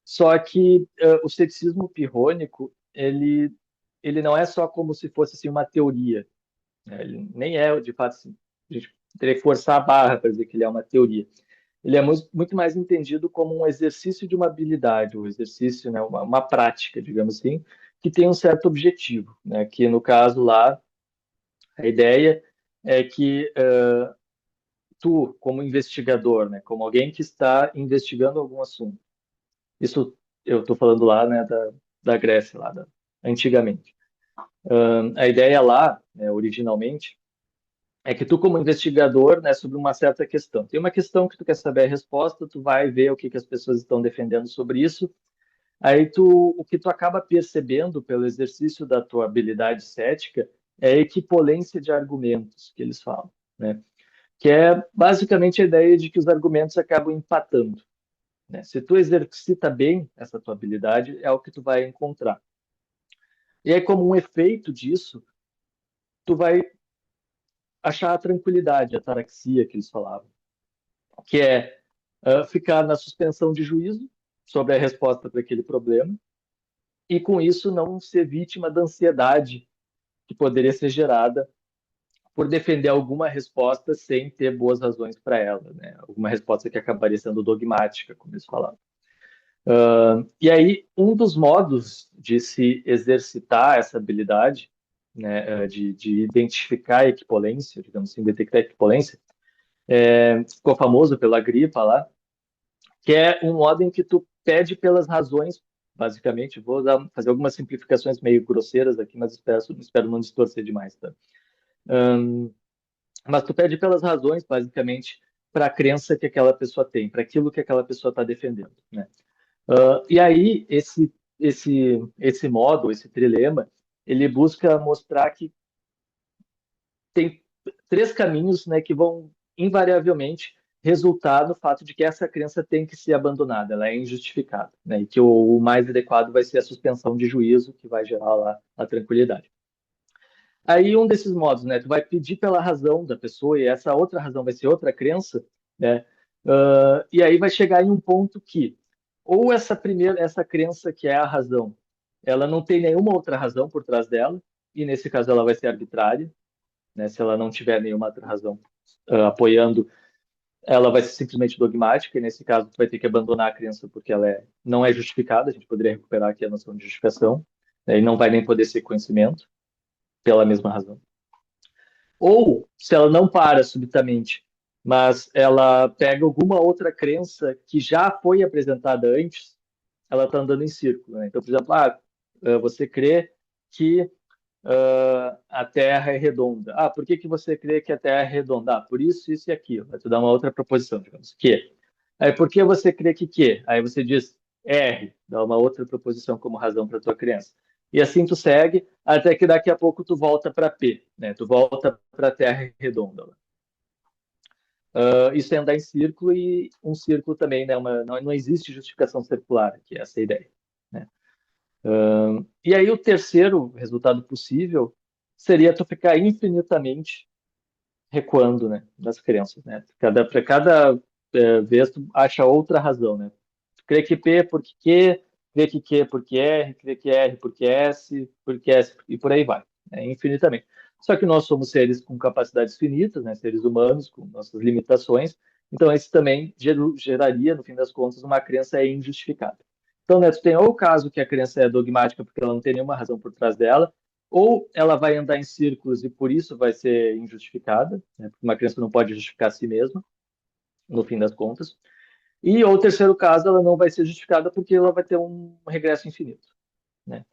só que o ceticismo pirrônico, ele não é só como se fosse assim, uma teoria, né? Ele nem é, de fato, assim, a gente teria que forçar a barra para dizer que ele é uma teoria. Ele é muito mais entendido como um exercício de uma habilidade, um exercício, né, uma prática, digamos assim, que tem um certo objetivo, né? Que no caso lá, a ideia é que tu, como investigador, né, como alguém que está investigando algum assunto, isso eu estou falando lá, né, da Grécia, antigamente. A ideia lá, né, originalmente, é que tu, como investigador, né, sobre uma certa questão, tem uma questão que tu quer saber a resposta, tu vai ver o que as pessoas estão defendendo sobre isso, aí o que tu acaba percebendo pelo exercício da tua habilidade cética é a equipolência de argumentos que eles falam, né? Que é basicamente a ideia de que os argumentos acabam empatando, né? Se tu exercita bem essa tua habilidade, é o que tu vai encontrar. E aí, como um efeito disso, tu vai achar a tranquilidade, a ataraxia que eles falavam, que é ficar na suspensão de juízo sobre a resposta para aquele problema e, com isso, não ser vítima da ansiedade que poderia ser gerada por defender alguma resposta sem ter boas razões para ela, né? Alguma resposta que acabaria sendo dogmática, como eles falavam. E aí, um dos modos de se exercitar essa habilidade, né, de identificar a equipolência, digamos assim, detectar a equipolência, ficou famoso pela gripa lá, que é um modo em que tu pede pelas razões, basicamente, fazer algumas simplificações meio grosseiras aqui, mas espero não distorcer demais, tá? Mas tu pede pelas razões, basicamente, para a crença que aquela pessoa tem, para aquilo que aquela pessoa está defendendo, né? E aí, esse modo, esse trilema, ele busca mostrar que tem três caminhos, né, que vão invariavelmente resultar no fato de que essa crença tem que ser abandonada, ela é injustificada, né, e que o mais adequado vai ser a suspensão de juízo, que vai gerar lá a tranquilidade. Aí, um desses modos, né, tu vai pedir pela razão da pessoa, e essa outra razão vai ser outra crença, né, e aí vai chegar em um ponto que ou essa crença que é a razão, ela não tem nenhuma outra razão por trás dela, e nesse caso ela vai ser arbitrária, né? Se ela não tiver nenhuma outra razão apoiando, ela vai ser simplesmente dogmática, e nesse caso tu vai ter que abandonar a crença porque ela não é justificada, a gente poderia recuperar aqui a noção de justificação, né? E não vai nem poder ser conhecimento, pela mesma razão. Ou, se ela não para subitamente, mas ela pega alguma outra crença que já foi apresentada antes, ela está andando em círculo, né? Então, por exemplo, você crê que a Terra é redonda. Por que que você crê que a Terra é redonda? Por isso, isso e aquilo. Vai te dar uma outra proposição, digamos. Que. Aí, por que você crê que Q? Aí você diz R, dá uma outra proposição como razão para a tua crença. E assim tu segue, até que daqui a pouco tu volta para P, né? Tu volta para a Terra redonda. Isso é andar em círculo e um círculo também, né? Não existe justificação circular, que é essa a ideia, né? E aí o terceiro resultado possível seria tu ficar infinitamente recuando, né, das crenças, né? Para cada vez tu acha outra razão, né? Tu crê que P porque Q, crê que Q porque R, crê que R porque S, e por aí vai, né? Infinitamente. Só que nós somos seres com capacidades finitas, né? Seres humanos com nossas limitações. Então, isso também geraria, no fim das contas, uma crença injustificada. Então, né, tu tem ou o caso que a crença é dogmática porque ela não tem nenhuma razão por trás dela, ou ela vai andar em círculos e por isso vai ser injustificada, né? Porque uma crença não pode justificar a si mesma, no fim das contas. E ou terceiro caso, ela não vai ser justificada porque ela vai ter um regresso infinito, né?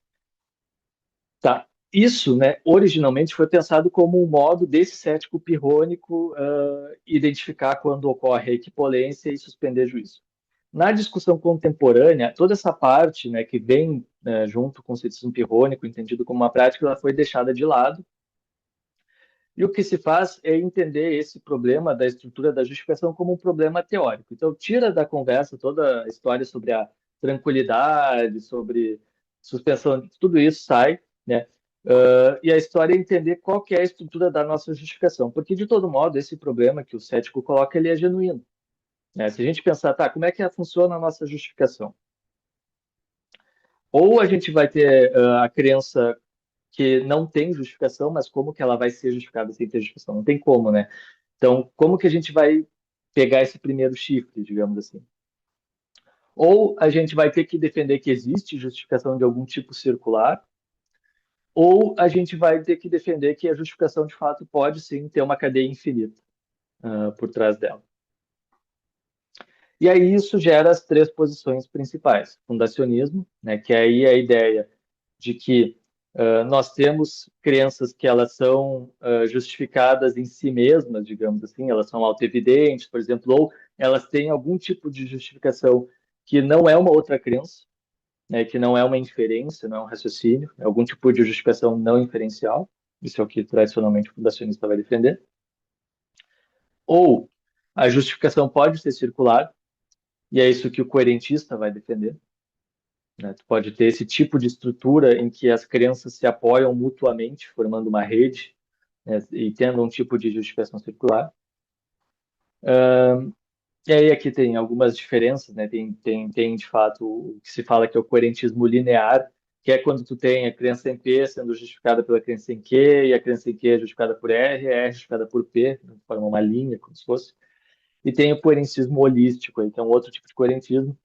Tá. Isso, né, originalmente foi pensado como um modo desse cético pirrônico identificar quando ocorre a equipolência e suspender juízo. Na discussão contemporânea, toda essa parte, né, que vem junto com o ceticismo pirrônico, entendido como uma prática, ela foi deixada de lado. E o que se faz é entender esse problema da estrutura da justificação como um problema teórico. Então, tira da conversa toda a história sobre a tranquilidade, sobre suspensão, tudo isso sai, né? E a história é entender qual que é a estrutura da nossa justificação, porque de todo modo esse problema que o cético coloca ele é genuíno, né? Se a gente pensar, tá, como é que funciona a nossa justificação? Ou a gente vai ter a crença que não tem justificação, mas como que ela vai ser justificada sem ter justificação? Não tem como, né? Então, como que a gente vai pegar esse primeiro chifre, digamos assim? Ou a gente vai ter que defender que existe justificação de algum tipo circular, ou a gente vai ter que defender que a justificação de fato pode sim ter uma cadeia infinita por trás dela. E aí isso gera as três posições principais. Fundacionismo, né, que aí é a ideia de que nós temos crenças que elas são justificadas em si mesmas, digamos assim, elas são autoevidentes, por exemplo, ou elas têm algum tipo de justificação que não é uma outra crença, né, que não é uma inferência, não é um raciocínio, é algum tipo de justificação não inferencial, isso é o que tradicionalmente o fundacionista vai defender. Ou a justificação pode ser circular, e é isso que o coerentista vai defender. Né? Tu pode ter esse tipo de estrutura em que as crenças se apoiam mutuamente, formando uma rede, né? E tendo um tipo de justificação circular. E aí aqui tem algumas diferenças, né? Tem de fato o que se fala que é o coerentismo linear, que é quando tu tem a crença em P sendo justificada pela crença em Q, e a crença em Q é justificada por R, é justificada por P, forma uma linha, como se fosse. E tem o coerentismo holístico, aí, que é um outro tipo de coerentismo,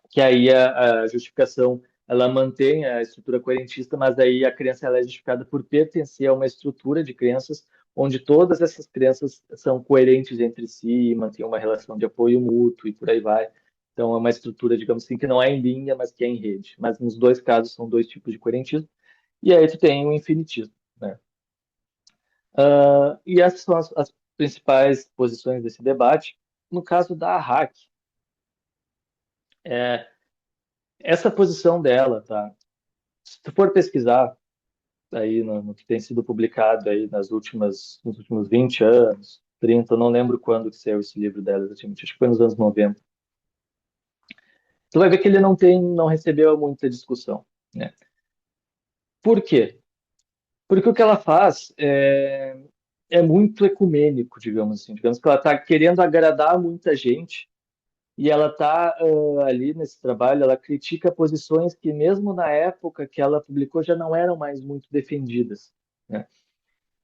que aí a justificação ela mantém a estrutura coerentista, mas aí a crença ela é justificada por pertencer a uma estrutura de crenças onde todas essas crenças são coerentes entre si, mantêm uma relação de apoio mútuo e por aí vai. Então é uma estrutura, digamos assim, que não é em linha, mas que é em rede. Mas nos dois casos são dois tipos de coerentismo. E aí tu tem o infinitismo, né? E essas são as principais posições desse debate. No caso da hack, é, essa posição dela, tá? Se tu for pesquisar aí no que tem sido publicado aí nos últimos 20 anos, 30, eu não lembro quando que saiu esse livro dela exatamente, acho que foi nos anos 90. Tu vai ver que ele não recebeu muita discussão, né? Por quê? Porque o que ela faz é muito ecumênico, digamos assim. Digamos que ela está querendo agradar muita gente e ela está ali nesse trabalho, ela critica posições que mesmo na época que ela publicou já não eram mais muito defendidas, né?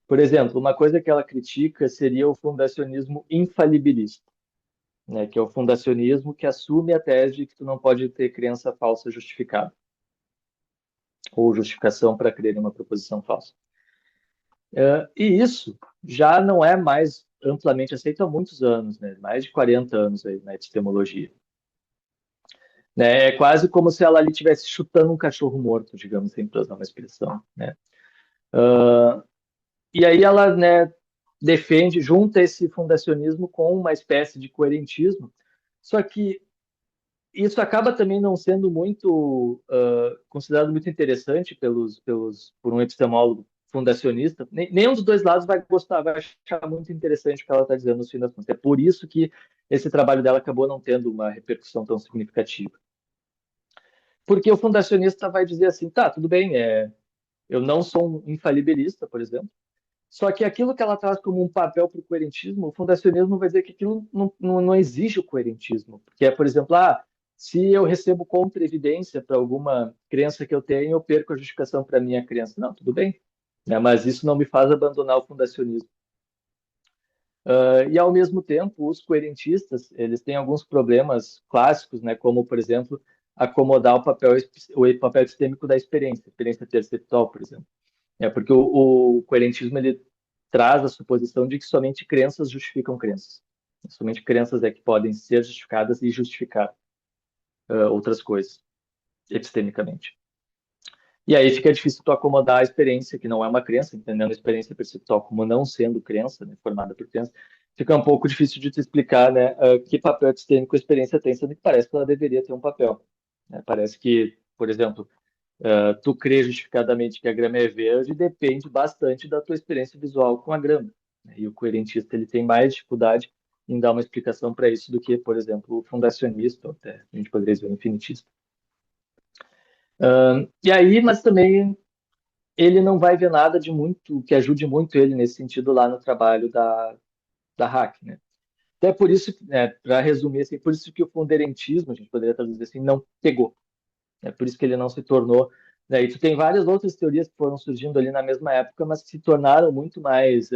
Por exemplo, uma coisa que ela critica seria o fundacionismo infalibilista, né, que é o fundacionismo que assume a tese de que tu não pode ter crença falsa justificada ou justificação para crer em uma proposição falsa. E isso já não é mais amplamente aceito há muitos anos, né, mais de 40 anos aí na epistemologia. Né, é quase como se ela ali estivesse chutando um cachorro morto, digamos assim, para usar uma expressão, né? E aí ela, né, defende, junta esse fundacionismo com uma espécie de coerentismo, só que isso acaba também não sendo muito considerado muito interessante por um epistemólogo fundacionista. Nenhum dos dois lados vai gostar, vai achar muito interessante o que ela está dizendo no fim das contas. É por isso que esse trabalho dela acabou não tendo uma repercussão tão significativa. Porque o fundacionista vai dizer assim, tá, tudo bem, eu não sou um infalibilista, por exemplo, só que aquilo que ela traz como um papel para o coerentismo, o fundacionismo vai dizer que aquilo não exige o coerentismo. Porque é, por exemplo, se eu recebo contra-evidência para alguma crença que eu tenho, eu perco a justificação para a minha crença. Não, tudo bem, né? Mas isso não me faz abandonar o fundacionismo. E, ao mesmo tempo, os coerentistas, eles têm alguns problemas clássicos, né? Como, por exemplo, acomodar o papel epistêmico da experiência perceptual, por exemplo. Porque o coerentismo ele traz a suposição de que somente crenças justificam crenças. Somente crenças é que podem ser justificadas e justificar outras coisas, epistemicamente. E aí fica difícil tu acomodar a experiência, que não é uma crença, entendendo a experiência perceptual como não sendo crença, né, formada por crença, fica um pouco difícil de te explicar, né, que papel epistêmico a experiência tem, sendo que parece que ela deveria ter um papel, né? Parece que, por exemplo, tu crê justificadamente que a grama é verde depende bastante da tua experiência visual com a grama, né? E o coerentista ele tem mais dificuldade em dar uma explicação para isso do que, por exemplo, o fundacionista, ou até a gente poderia dizer o infinitista. E aí, mas também ele não vai ver nada de muito que ajude muito ele nesse sentido lá no trabalho da Hack, né? Até por isso, né, para resumir, assim, por isso que o funderentismo, a gente poderia traduzir assim, não pegou. É por isso que ele não se tornou. Né, e tu tem várias outras teorias que foram surgindo ali na mesma época, mas que se tornaram muito mais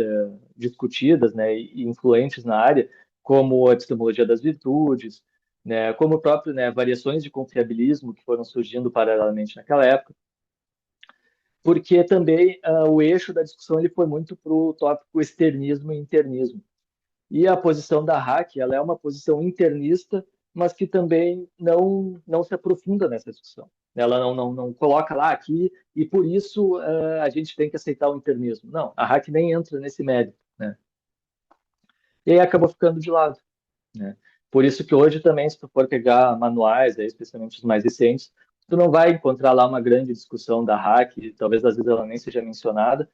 discutidas, né, e influentes na área, como a epistemologia das virtudes, né, como o próprio, né, variações de confiabilismo que foram surgindo paralelamente naquela época, porque também o eixo da discussão ele foi muito para o tópico externismo e internismo. E a posição da Hack, ela é uma posição internista, mas que também não se aprofunda nessa discussão. Ela não coloca lá aqui e por isso a gente tem que aceitar o internismo. Não, a Hack nem entra nesse mérito, né? E aí acabou ficando de lado, né? Por isso que hoje também, se tu for pegar manuais, aí, especialmente os mais recentes, tu não vai encontrar lá uma grande discussão da Hack, talvez às vezes ela nem seja mencionada,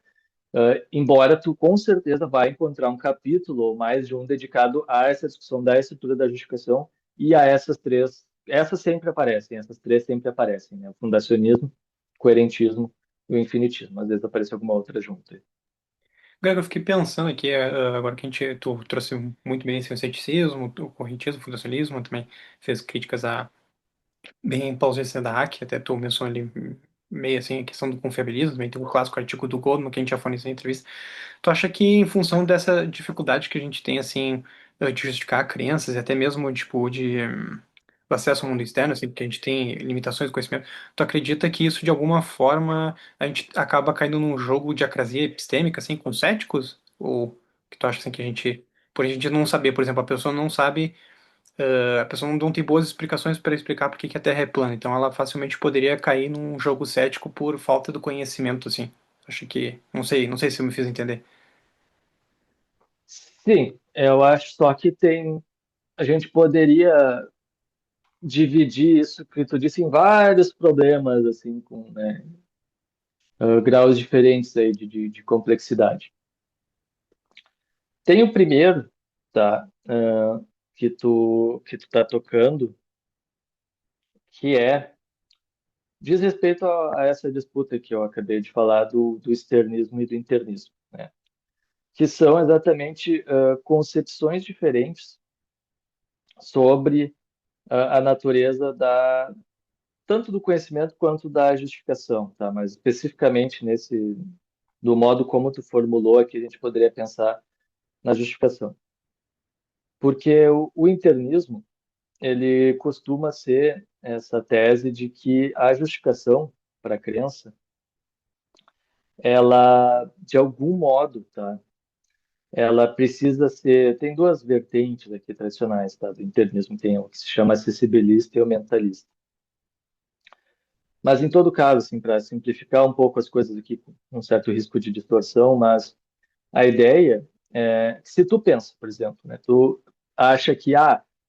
embora tu com certeza vai encontrar um capítulo ou mais de um dedicado a essa discussão da estrutura da justificação e a essas três, essas sempre aparecem, essas três sempre aparecem, né? O fundacionismo, o coerentismo e o infinitismo. Às vezes aparece alguma outra junto. Greg, eu fiquei pensando aqui, agora que tu trouxe muito bem assim, o ceticismo, o correntismo, o fundacionalismo, também fez críticas a bem Paulista da Hack, até tu mencionou ali meio assim a questão do confiabilismo, também tem o clássico artigo do Goldman que a gente já falou nessa entrevista. Tu acha que em função dessa dificuldade que a gente tem assim de justificar crenças e até mesmo tipo de do acesso ao mundo externo, assim, porque a gente tem limitações de conhecimento, tu acredita que isso de alguma forma a gente acaba caindo num jogo de acrasia epistêmica assim com céticos? Ou que tu acha assim que a gente por a gente não saber, por exemplo, a pessoa não sabe a pessoa não tem boas explicações para explicar por que que a Terra é plana, então ela facilmente poderia cair num jogo cético por falta do conhecimento, assim. Acho que, não sei se eu me fiz entender. Sim, eu acho só que a gente poderia dividir isso que tu disse em vários problemas, assim, com, né, graus diferentes aí de complexidade. Tem o primeiro, tá, que tu tá tocando, que diz respeito a essa disputa que eu acabei de falar do externismo e do internismo, né? Que são exatamente concepções diferentes sobre a natureza tanto do conhecimento quanto da justificação, tá? Mas especificamente do modo como tu formulou aqui, a gente poderia pensar na justificação. Porque o internismo, ele costuma ser essa tese de que a justificação para a crença, ela, de algum modo, tá? Ela precisa ser. Tem duas vertentes aqui tradicionais, tá? Do internismo. Tem o que se chama acessibilista e o mentalista. Mas, em todo caso, assim, para simplificar um pouco as coisas aqui, com um certo risco de distorção, mas a ideia é que se tu pensa, por exemplo, né? Tu acha que,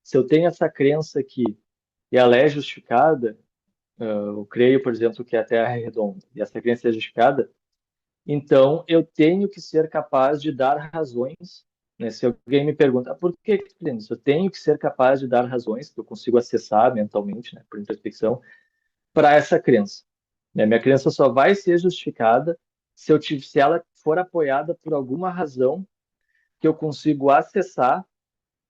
se eu tenho essa crença aqui e ela é justificada, eu creio, por exemplo, que a Terra é redonda e essa crença é justificada, então eu tenho que ser capaz de dar razões, né? Se alguém me pergunta, por que que tu crê nisso? Eu tenho que ser capaz de dar razões que eu consigo acessar mentalmente, né, por introspecção, para essa crença. Né? Minha crença só vai ser justificada se ela for apoiada por alguma razão que eu consigo acessar,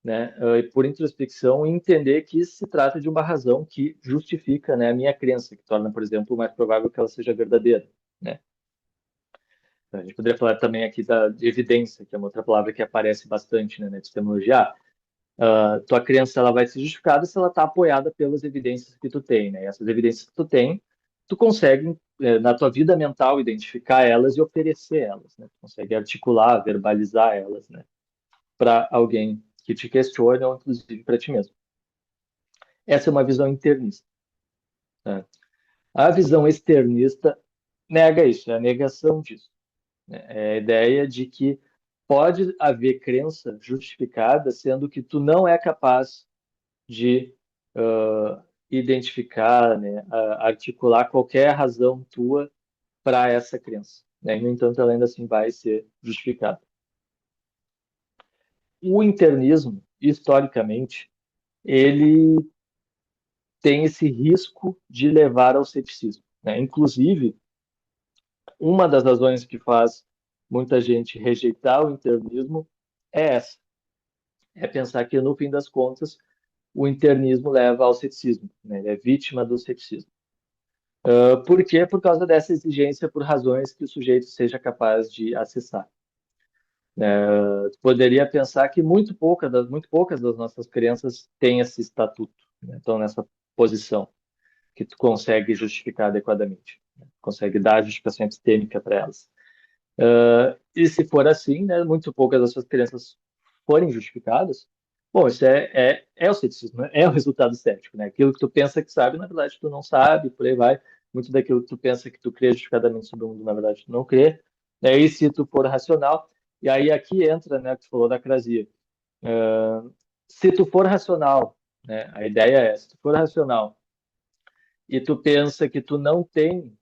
né, por introspecção e entender que isso se trata de uma razão que justifica, né, a minha crença, que torna, por exemplo, mais provável que ela seja verdadeira, né? A gente poderia falar também aqui de evidência, que é uma outra palavra que aparece bastante, né, na epistemologia. Tua crença ela vai ser justificada se ela está apoiada pelas evidências que tu tem, né? E essas evidências que tu tem, tu consegue, na tua vida mental, identificar elas e oferecer elas, né? Tu consegue articular, verbalizar elas, né? Para alguém que te questione ou, inclusive, para ti mesmo. Essa é uma visão internista. Né? A visão externista nega isso, é a negação disso. Né? É a ideia de que pode haver crença justificada, sendo que tu não é capaz de identificar, né, articular qualquer razão tua para essa crença, né? No entanto, ela ainda assim vai ser justificada. O internismo, historicamente, ele tem esse risco de levar ao ceticismo, né? Inclusive, uma das razões que faz muita gente rejeitar o internismo é essa, é pensar que, no fim das contas, o internismo leva ao ceticismo, né? Ele é vítima do ceticismo. Por quê? Por causa dessa exigência por razões que o sujeito seja capaz de acessar. Poderia pensar que muito poucas das nossas crenças têm esse estatuto, né? Estão nessa posição que tu consegue justificar adequadamente, né? Consegue dar justificação epistêmica para elas. E se for assim, né, muito poucas das suas crenças forem justificadas, bom, isso é o ceticismo, né? É o resultado cético, né? Aquilo que tu pensa que sabe, na verdade tu não sabe, por aí vai. Muito daquilo que tu pensa que tu crê justificadamente sobre o mundo, na verdade tu não crê. E se tu for racional, e aí aqui entra, né, que tu falou da acrasia. Se tu for racional, né, a ideia é, se tu for racional e tu pensa que tu não tem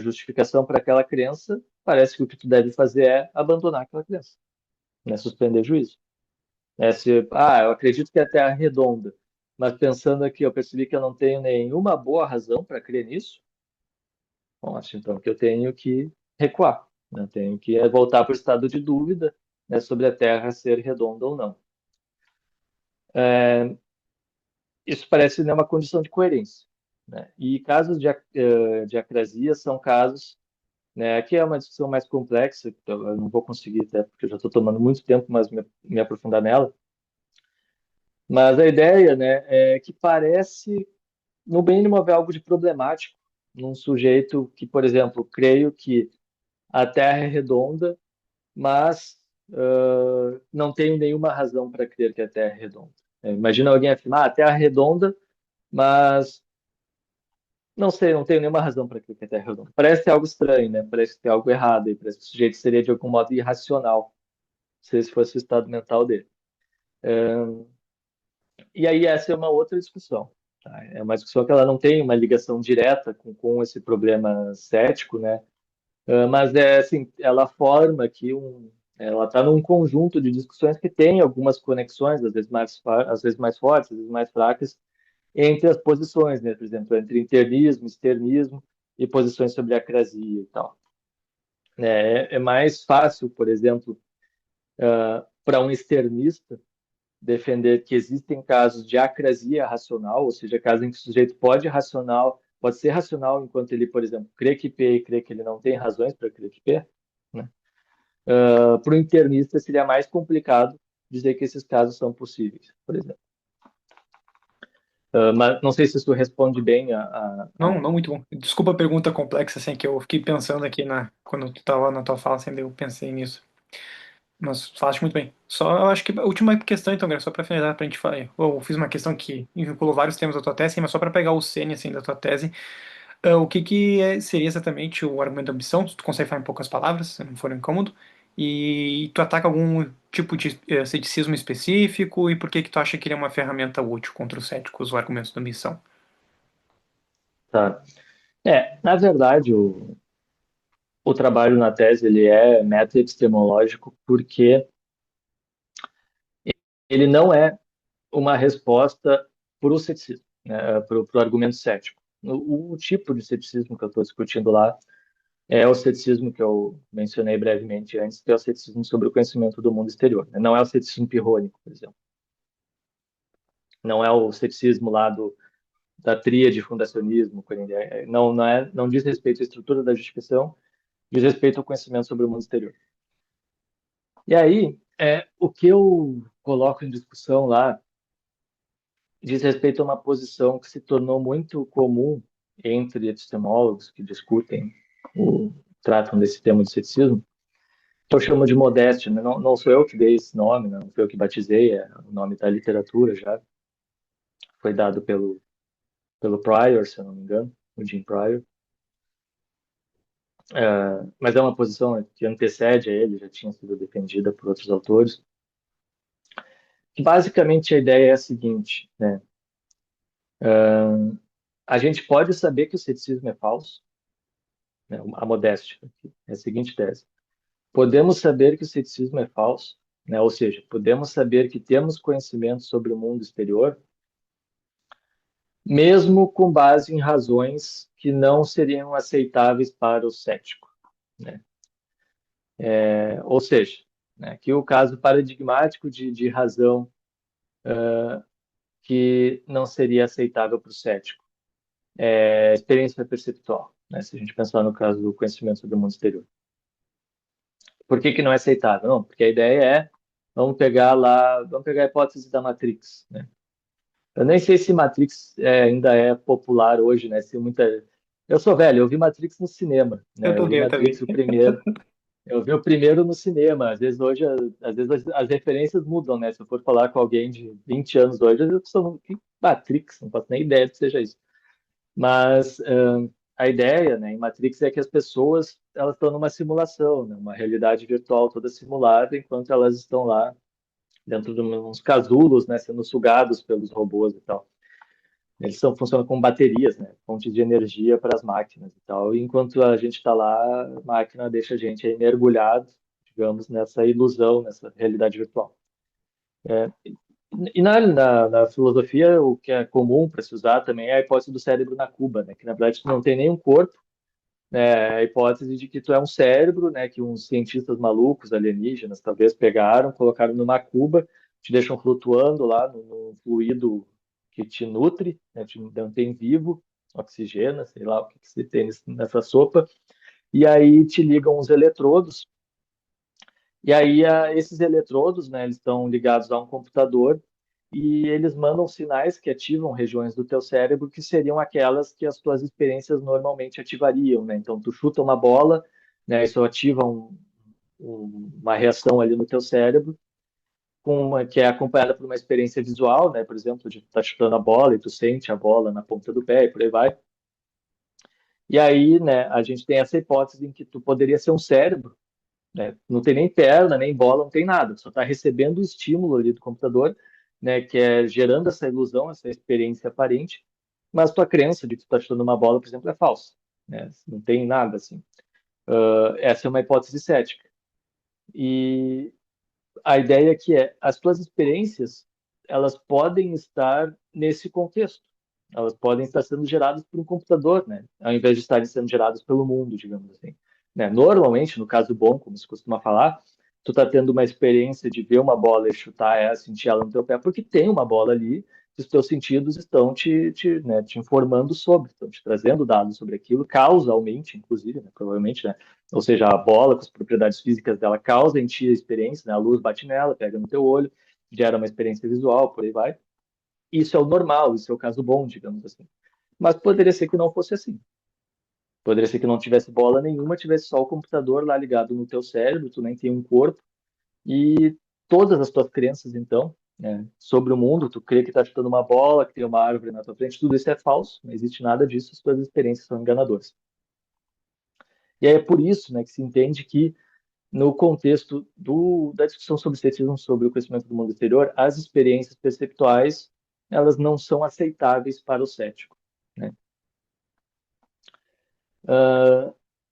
justificação para aquela crença, parece que o que tu deve fazer é abandonar aquela crença, né? Suspender juízo. Eu acredito que a Terra é redonda, mas pensando aqui, eu percebi que eu não tenho nenhuma boa razão para crer nisso. Bom, acho então que eu tenho que recuar, né? Tenho que voltar para o estado de dúvida, né, sobre a Terra ser redonda ou não. Isso parece, né, uma condição de coerência, né? E casos de acrasia são casos, né, aqui é uma discussão mais complexa, então eu não vou conseguir, até porque eu já estou tomando muito tempo, mas me aprofundar nela. Mas a ideia, né, é que parece, no mínimo, haver algo de problemático num sujeito que, por exemplo, creio que a Terra é redonda, mas não tenho nenhuma razão para crer que a Terra é redonda. Imagina alguém afirmar, a Terra é redonda, mas não sei, não tenho nenhuma razão para crer que a Terra é redonda. Parece ter algo estranho, né? Parece ter algo errado, e parece que o sujeito seria de algum modo irracional, se esse fosse o estado mental dele. E aí essa é uma outra discussão. Tá? É uma discussão que ela não tem uma ligação direta com esse problema cético, né? Mas é assim, ela forma aqui ela está num conjunto de discussões que tem algumas conexões, às vezes mais fortes, às vezes mais fracas, entre as posições, né? Por exemplo, entre internismo, externismo e posições sobre acrasia e tal. É mais fácil, por exemplo, para um externista defender que existem casos de acrasia racional, ou seja, casos em que o sujeito pode ser racional enquanto ele, por exemplo, crê que P e crê que ele não tem razões para crer que P, né? Para o internista seria mais complicado dizer que esses casos são possíveis, por exemplo. Mas não sei se isso responde bem Não, não muito bom. Desculpa a pergunta complexa, assim, que eu fiquei pensando aqui quando tu tava na tua fala, assim, daí eu pensei nisso. Mas falaste muito bem. Só, eu acho que a última questão, então, Gra, só pra finalizar, pra gente falar. Eu fiz uma questão que vinculou vários temas da tua tese, mas só pra pegar o cerne, assim, da tua tese. O que seria exatamente o argumento da ambição? Tu consegue falar em poucas palavras, se não for incômodo? E tu ataca algum tipo de ceticismo específico? E por que que tu acha que ele é uma ferramenta útil contra os céticos, o argumento da ambição? Tá. Na verdade, o trabalho na tese ele é meta-epistemológico porque ele não é uma resposta para o ceticismo, né, para o argumento cético. O tipo de ceticismo que eu estou discutindo lá é o ceticismo que eu mencionei brevemente antes, que é o ceticismo sobre o conhecimento do mundo exterior, né? Não é o ceticismo pirrônico, por exemplo. Não é o ceticismo lá da tríade fundacionismo, não diz respeito à estrutura da justificação, diz respeito ao conhecimento sobre o mundo exterior. E aí, o que eu coloco em discussão lá diz respeito a uma posição que se tornou muito comum entre epistemólogos que discutem, tratam desse tema de ceticismo, que eu chamo de modéstia, né? Não sou eu que dei esse nome, não foi eu que batizei, é o nome da literatura já, foi dado pelo Pryor, se eu não me engano, o Jim Pryor. mas é uma posição que antecede a ele, já tinha sido defendida por outros autores. Basicamente, a ideia é a seguinte, né? A gente pode saber que o ceticismo é falso, né? A modéstia, aqui, é a seguinte tese. Podemos saber que o ceticismo é falso, né? Ou seja, podemos saber que temos conhecimento sobre o mundo exterior, mesmo com base em razões que não seriam aceitáveis para o cético, né? Ou seja, né, aqui o caso paradigmático de razão que não seria aceitável para o cético. É a experiência perceptual, né? Se a gente pensar no caso do conhecimento sobre o mundo exterior. Por que que não é aceitável? Não, porque a ideia é, vamos pegar a hipótese da Matrix, né? Eu nem sei se Matrix ainda é popular hoje, né? Se muita... Eu sou velho, eu vi Matrix no cinema, Eu né? Eu vi também, eu Matrix também. o primeiro. Eu vi o primeiro no cinema. Às vezes hoje, às vezes as referências mudam, né? Se eu for falar com alguém de 20 anos hoje, eu sou que Matrix, não faço nem ideia do que seja isso. Mas a ideia, né, em Matrix é que as pessoas elas estão numa simulação, né? Uma realidade virtual toda simulada, enquanto elas estão lá dentro de uns casulos, né? Sendo sugados pelos robôs e tal. Funcionam como baterias, né? Fontes de energia para as máquinas e tal. E enquanto a gente está lá, a máquina deixa a gente aí mergulhado, digamos, nessa ilusão, nessa realidade virtual. E na filosofia, o que é comum para se usar também é a hipótese do cérebro na cuba, né? Que na verdade tu não tem nenhum corpo, né? A hipótese de que tu é um cérebro, né? Que uns cientistas malucos, alienígenas, talvez pegaram, colocaram numa cuba, te deixam flutuando lá no fluido que te nutre, né? Te mantém vivo, oxigena, sei lá o que que se tem nessa sopa, e aí te ligam os eletrodos, e aí esses eletrodos, né? Eles estão ligados a um computador e eles mandam sinais que ativam regiões do teu cérebro que seriam aquelas que as tuas experiências normalmente ativariam, né? Então, tu chuta uma bola, né? Isso ativa uma reação ali no teu cérebro, que é acompanhada por uma experiência visual, né? Por exemplo, de tu tá chutando a bola e tu sente a bola na ponta do pé e por aí vai. E aí, né? A gente tem essa hipótese em que tu poderia ser um cérebro, né? Não tem nem perna, nem bola, não tem nada. Só está recebendo o estímulo ali do computador, né? Que é gerando essa ilusão, essa experiência aparente. Mas tua crença de que tu está chutando uma bola, por exemplo, é falsa, né? Não tem nada assim. Essa é uma hipótese cética. E a ideia aqui é as tuas experiências, elas podem estar nesse contexto. Elas podem estar sendo geradas por um computador, né? Ao invés de estarem sendo geradas pelo mundo, digamos assim. Né? Normalmente, no caso bom, como se costuma falar, tu tá tendo uma experiência de ver uma bola e chutar ela, sentir ela no teu pé, porque tem uma bola ali que os teus sentidos estão né, te informando sobre, estão te trazendo dados sobre aquilo, causalmente, inclusive, né, provavelmente, né? Ou seja, a bola, com as propriedades físicas dela, causa em ti a experiência, né? A luz bate nela, pega no teu olho, gera uma experiência visual, por aí vai. Isso é o normal, isso é o caso bom, digamos assim. Mas poderia ser que não fosse assim. Poderia ser que não tivesse bola nenhuma, tivesse só o computador lá ligado no teu cérebro, tu nem tem um corpo, e todas as tuas crenças, então, né, sobre o mundo, tu crê que está chutando uma bola, que tem uma árvore na tua frente, tudo isso é falso, não existe nada disso, as tuas experiências são enganadoras. E aí é por isso, né, que se entende que no contexto da discussão sobre ceticismo, sobre o conhecimento do mundo exterior, as experiências perceptuais, elas não são aceitáveis para o cético, né?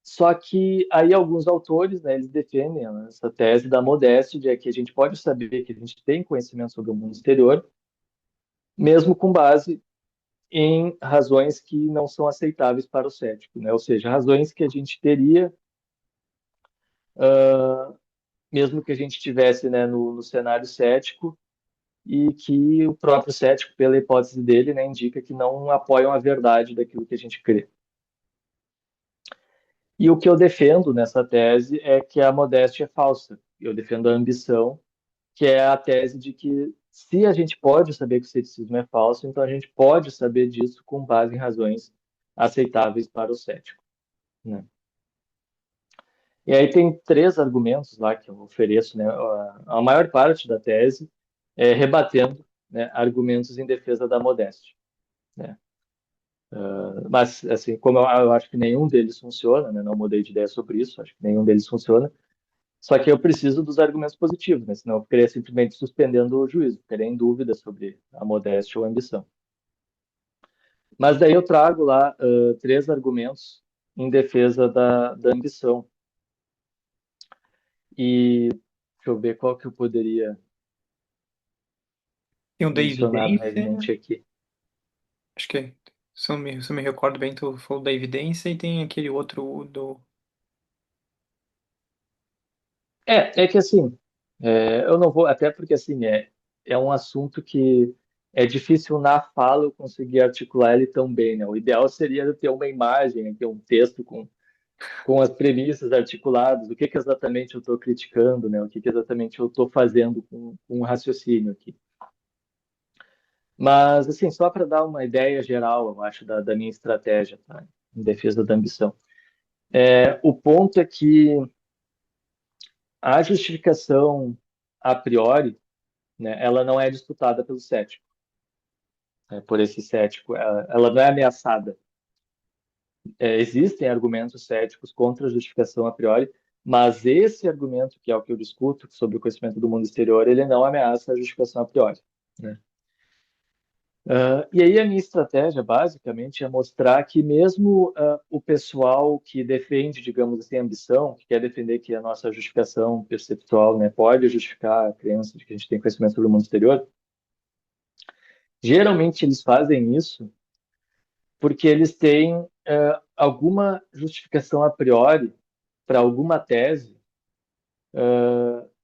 Só que aí alguns autores, né, eles defendem essa tese da modéstia, de que a gente pode saber que a gente tem conhecimento sobre o mundo exterior, mesmo com base em razões que não são aceitáveis para o cético, né? Ou seja, razões que a gente teria, mesmo que a gente tivesse, né, no cenário cético, e que o próprio cético, pela hipótese dele, né, indica que não apoiam a verdade daquilo que a gente crê. E o que eu defendo nessa tese é que a modéstia é falsa. Eu defendo a ambição, que é a tese de que se a gente pode saber que o ceticismo é falso, então a gente pode saber disso com base em razões aceitáveis para o cético, né? E aí tem três argumentos lá que eu ofereço, né? A maior parte da tese é rebatendo, né, argumentos em defesa da modéstia, né? Mas, assim, como eu acho que nenhum deles funciona, né? Não mudei de ideia sobre isso, acho que nenhum deles funciona. Só que eu preciso dos argumentos positivos, né? Senão eu ficaria simplesmente suspendendo o juízo, ficaria em dúvida sobre a modéstia ou a ambição. Mas daí eu trago lá três argumentos em defesa da ambição. E deixa eu ver qual que eu poderia Tem o da mencionar evidência, brevemente aqui. acho que, se eu me recordo bem, tu falou da evidência e tem aquele outro do... É que assim, eu não vou, até porque assim, é um assunto que é difícil na fala eu conseguir articular ele tão bem, né? O ideal seria eu ter uma imagem, ter um texto com as premissas articuladas, o que que exatamente eu estou criticando, né? O que que exatamente eu estou fazendo com o raciocínio aqui. Mas, assim, só para dar uma ideia geral, eu acho, da minha estratégia, tá? Em defesa da ambição. O ponto é que a justificação a priori, né, ela não é disputada pelo cético, né, por esse cético, ela não é ameaçada. Existem argumentos céticos contra a justificação a priori, mas esse argumento, que é o que eu discuto sobre o conhecimento do mundo exterior, ele não ameaça a justificação a priori, né? E aí a minha estratégia, basicamente, é mostrar que mesmo o pessoal que defende, digamos assim, a ambição, que quer defender que a nossa justificação perceptual, né, pode justificar a crença de que a gente tem conhecimento sobre o mundo exterior, geralmente eles fazem isso porque eles têm alguma justificação a priori para alguma tese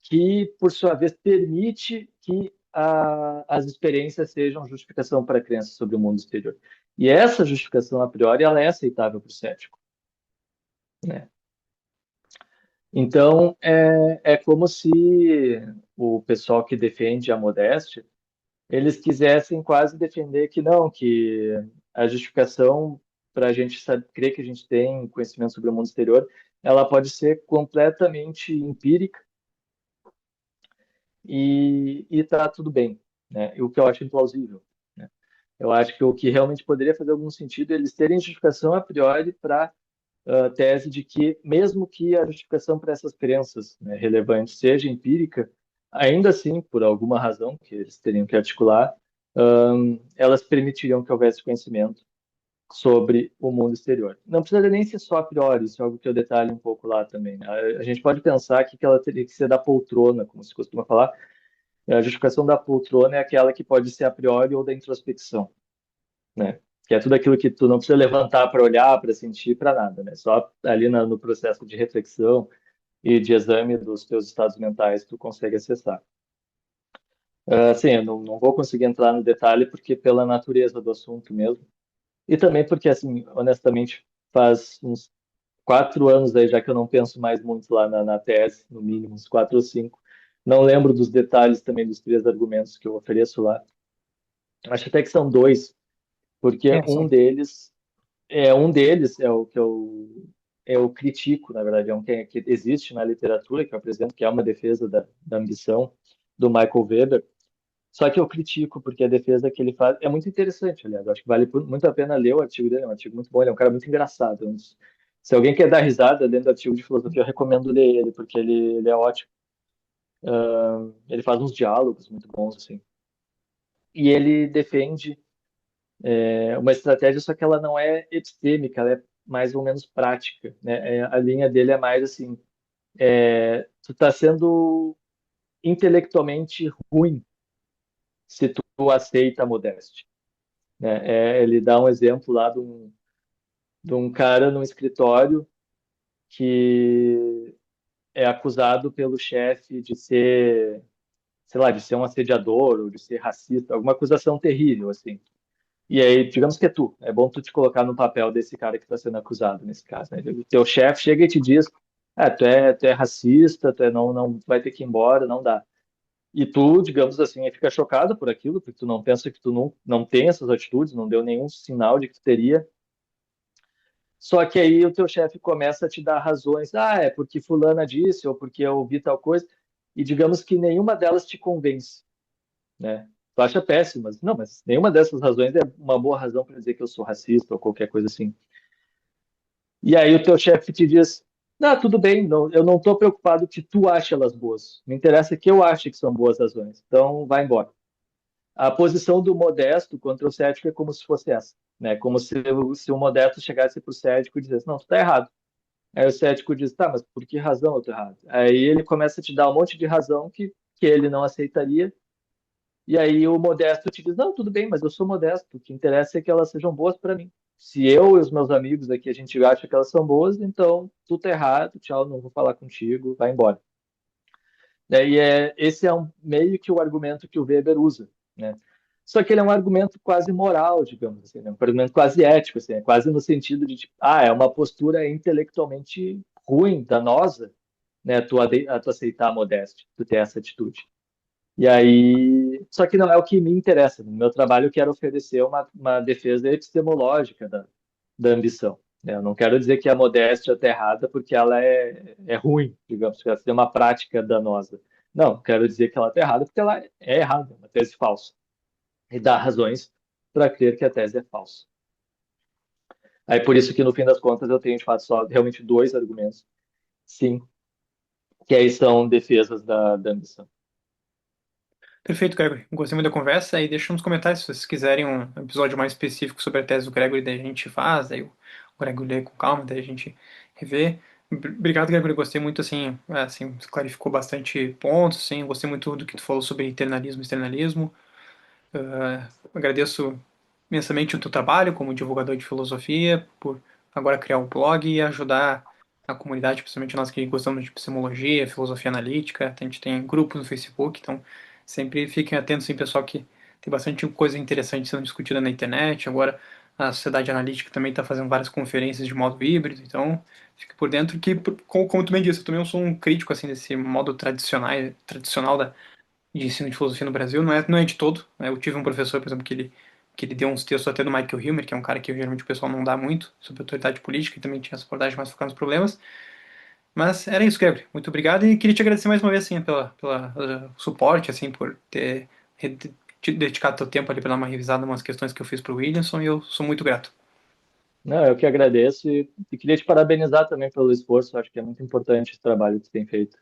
que, por sua vez, permite que as experiências sejam justificação para a crença sobre o mundo exterior. E essa justificação a priori ela é aceitável para o cético, né? Então, é como se o pessoal que defende a modéstia, eles quisessem quase defender que não, que a justificação para a gente crer que a gente tem conhecimento sobre o mundo exterior, ela pode ser completamente empírica e tá tudo bem, né? E o que eu acho implausível, né? Eu acho que o que realmente poderia fazer algum sentido é eles terem justificação a priori para a tese de que, mesmo que a justificação para essas crenças, né, relevantes seja empírica, ainda assim, por alguma razão que eles teriam que articular, elas permitiriam que houvesse conhecimento sobre o mundo exterior. Não precisa nem ser só a priori, isso é algo que eu detalho um pouco lá também, né? A gente pode pensar que ela teria que ser da poltrona, como se costuma falar. A justificação da poltrona é aquela que pode ser a priori ou da introspecção, né? Que é tudo aquilo que tu não precisa levantar para olhar, para sentir, para nada, né? Só ali no processo de reflexão e de exame dos teus estados mentais tu consegue acessar. Assim, eu não vou conseguir entrar no detalhe porque pela natureza do assunto mesmo. E também porque, assim, honestamente, faz uns 4 anos aí já que eu não penso mais muito lá na tese, no mínimo uns 4 ou 5. Não lembro dos detalhes também dos três argumentos que eu ofereço lá. Acho até que são dois, porque É, são... um deles é o que eu critico, na verdade, é um que existe na literatura, que eu apresento, que é uma defesa da ambição do Michael Weber. Só que eu critico porque a defesa que ele faz é muito interessante, aliás. Eu acho que vale muito a pena ler o artigo dele, é um artigo muito bom, ele é um cara muito engraçado. Se alguém quer dar risada lendo artigo de filosofia, eu recomendo ler ele, porque ele é ótimo. Ele faz uns diálogos muito bons, assim. E ele defende uma estratégia, só que ela não é epistêmica, ela é mais ou menos prática, né? A linha dele é mais assim, tu está sendo intelectualmente ruim se tu aceita a modéstia, né? Ele dá um exemplo lá de um cara no escritório que é acusado pelo chefe de ser, sei lá, de ser um assediador ou de ser racista, alguma acusação terrível, assim. E aí, digamos que é tu. É bom tu te colocar no papel desse cara que está sendo acusado nesse caso, né? O teu chefe chega e te diz, tu é racista, tu vai ter que ir embora, não dá. E tu, digamos assim, fica chocado por aquilo, porque tu não pensa que tu não tem essas atitudes, não deu nenhum sinal de que tu teria. Só que aí o teu chefe começa a te dar razões. É porque fulana disse, ou porque eu ouvi tal coisa, e digamos que nenhuma delas te convence, né? Tu acha péssimas. Não, mas nenhuma dessas razões é uma boa razão para dizer que eu sou racista ou qualquer coisa assim. E aí o teu chefe te diz, não, tudo bem, não, eu não estou preocupado que tu ache elas boas. Me interessa que eu ache que são boas razões. Então, vai embora. A posição do modesto contra o cético é como se fosse essa, né? Como se o modesto chegasse para o cético e dissesse, não, tu está errado. Aí o cético diz, tá, mas por que razão eu tô errado? Aí ele começa a te dar um monte de razão que ele não aceitaria. E aí o modesto te diz, não, tudo bem, mas eu sou modesto. O que interessa é que elas sejam boas para mim. Se eu e os meus amigos aqui a gente acha que elas são boas, então tu tá errado, tchau, não vou falar contigo, vai embora. Daí esse é meio que o argumento que o Weber usa, né? Só que ele é um argumento quase moral, digamos assim, né? Um argumento quase ético, assim, é quase no sentido de, tipo, é uma postura intelectualmente ruim, danosa, né? Tu aceitar a modéstia, tu ter essa atitude. E aí, só que não é o que me interessa. No meu trabalho, eu quero oferecer uma defesa epistemológica da ambição, né? Eu não quero dizer que a modéstia está errada porque ela é ruim, digamos, que ela é uma prática danosa. Não, quero dizer que ela está errada porque ela é errada, uma tese falsa. E dá razões para crer que a tese é falsa. Aí por isso que no fim das contas eu tenho de fato só realmente dois argumentos, sim, que aí são defesas da ambição. Perfeito, Gregory. Gostei muito da conversa e deixa nos comentários se vocês quiserem um episódio mais específico sobre a tese do Gregory, daí a gente faz, daí o Gregory lê com calma, daí a gente revê. Obrigado, Gregory. Gostei muito, assim, assim, clarificou bastante pontos, assim, gostei muito do que tu falou sobre internalismo e externalismo. Agradeço imensamente o teu trabalho como divulgador de filosofia, por agora criar um blog e ajudar a comunidade, principalmente nós que gostamos de epistemologia, filosofia analítica. A gente tem grupos no Facebook, então sempre fiquem atentos, sim, pessoal, que tem bastante coisa interessante sendo discutida na internet. Agora a sociedade analítica também está fazendo várias conferências de modo híbrido, então fique por dentro que, como tu bem disse, eu também sou um crítico assim desse modo tradicional de ensino de filosofia no Brasil, não é de todo, né? Eu tive um professor, por exemplo, que ele deu uns textos até do Michael Hilmer, que é um cara que geralmente o pessoal não dá muito, sobre autoridade política, e também tinha essa abordagem mais focada nos problemas. Mas era isso, Gregory. Muito obrigado e queria te agradecer mais uma vez, assim, pela suporte, assim, por ter te dedicado teu tempo ali para dar uma revisada em umas questões que eu fiz para o Williamson, e eu sou muito grato. Não, eu que agradeço e queria te parabenizar também pelo esforço. Acho que é muito importante esse trabalho que você tem feito.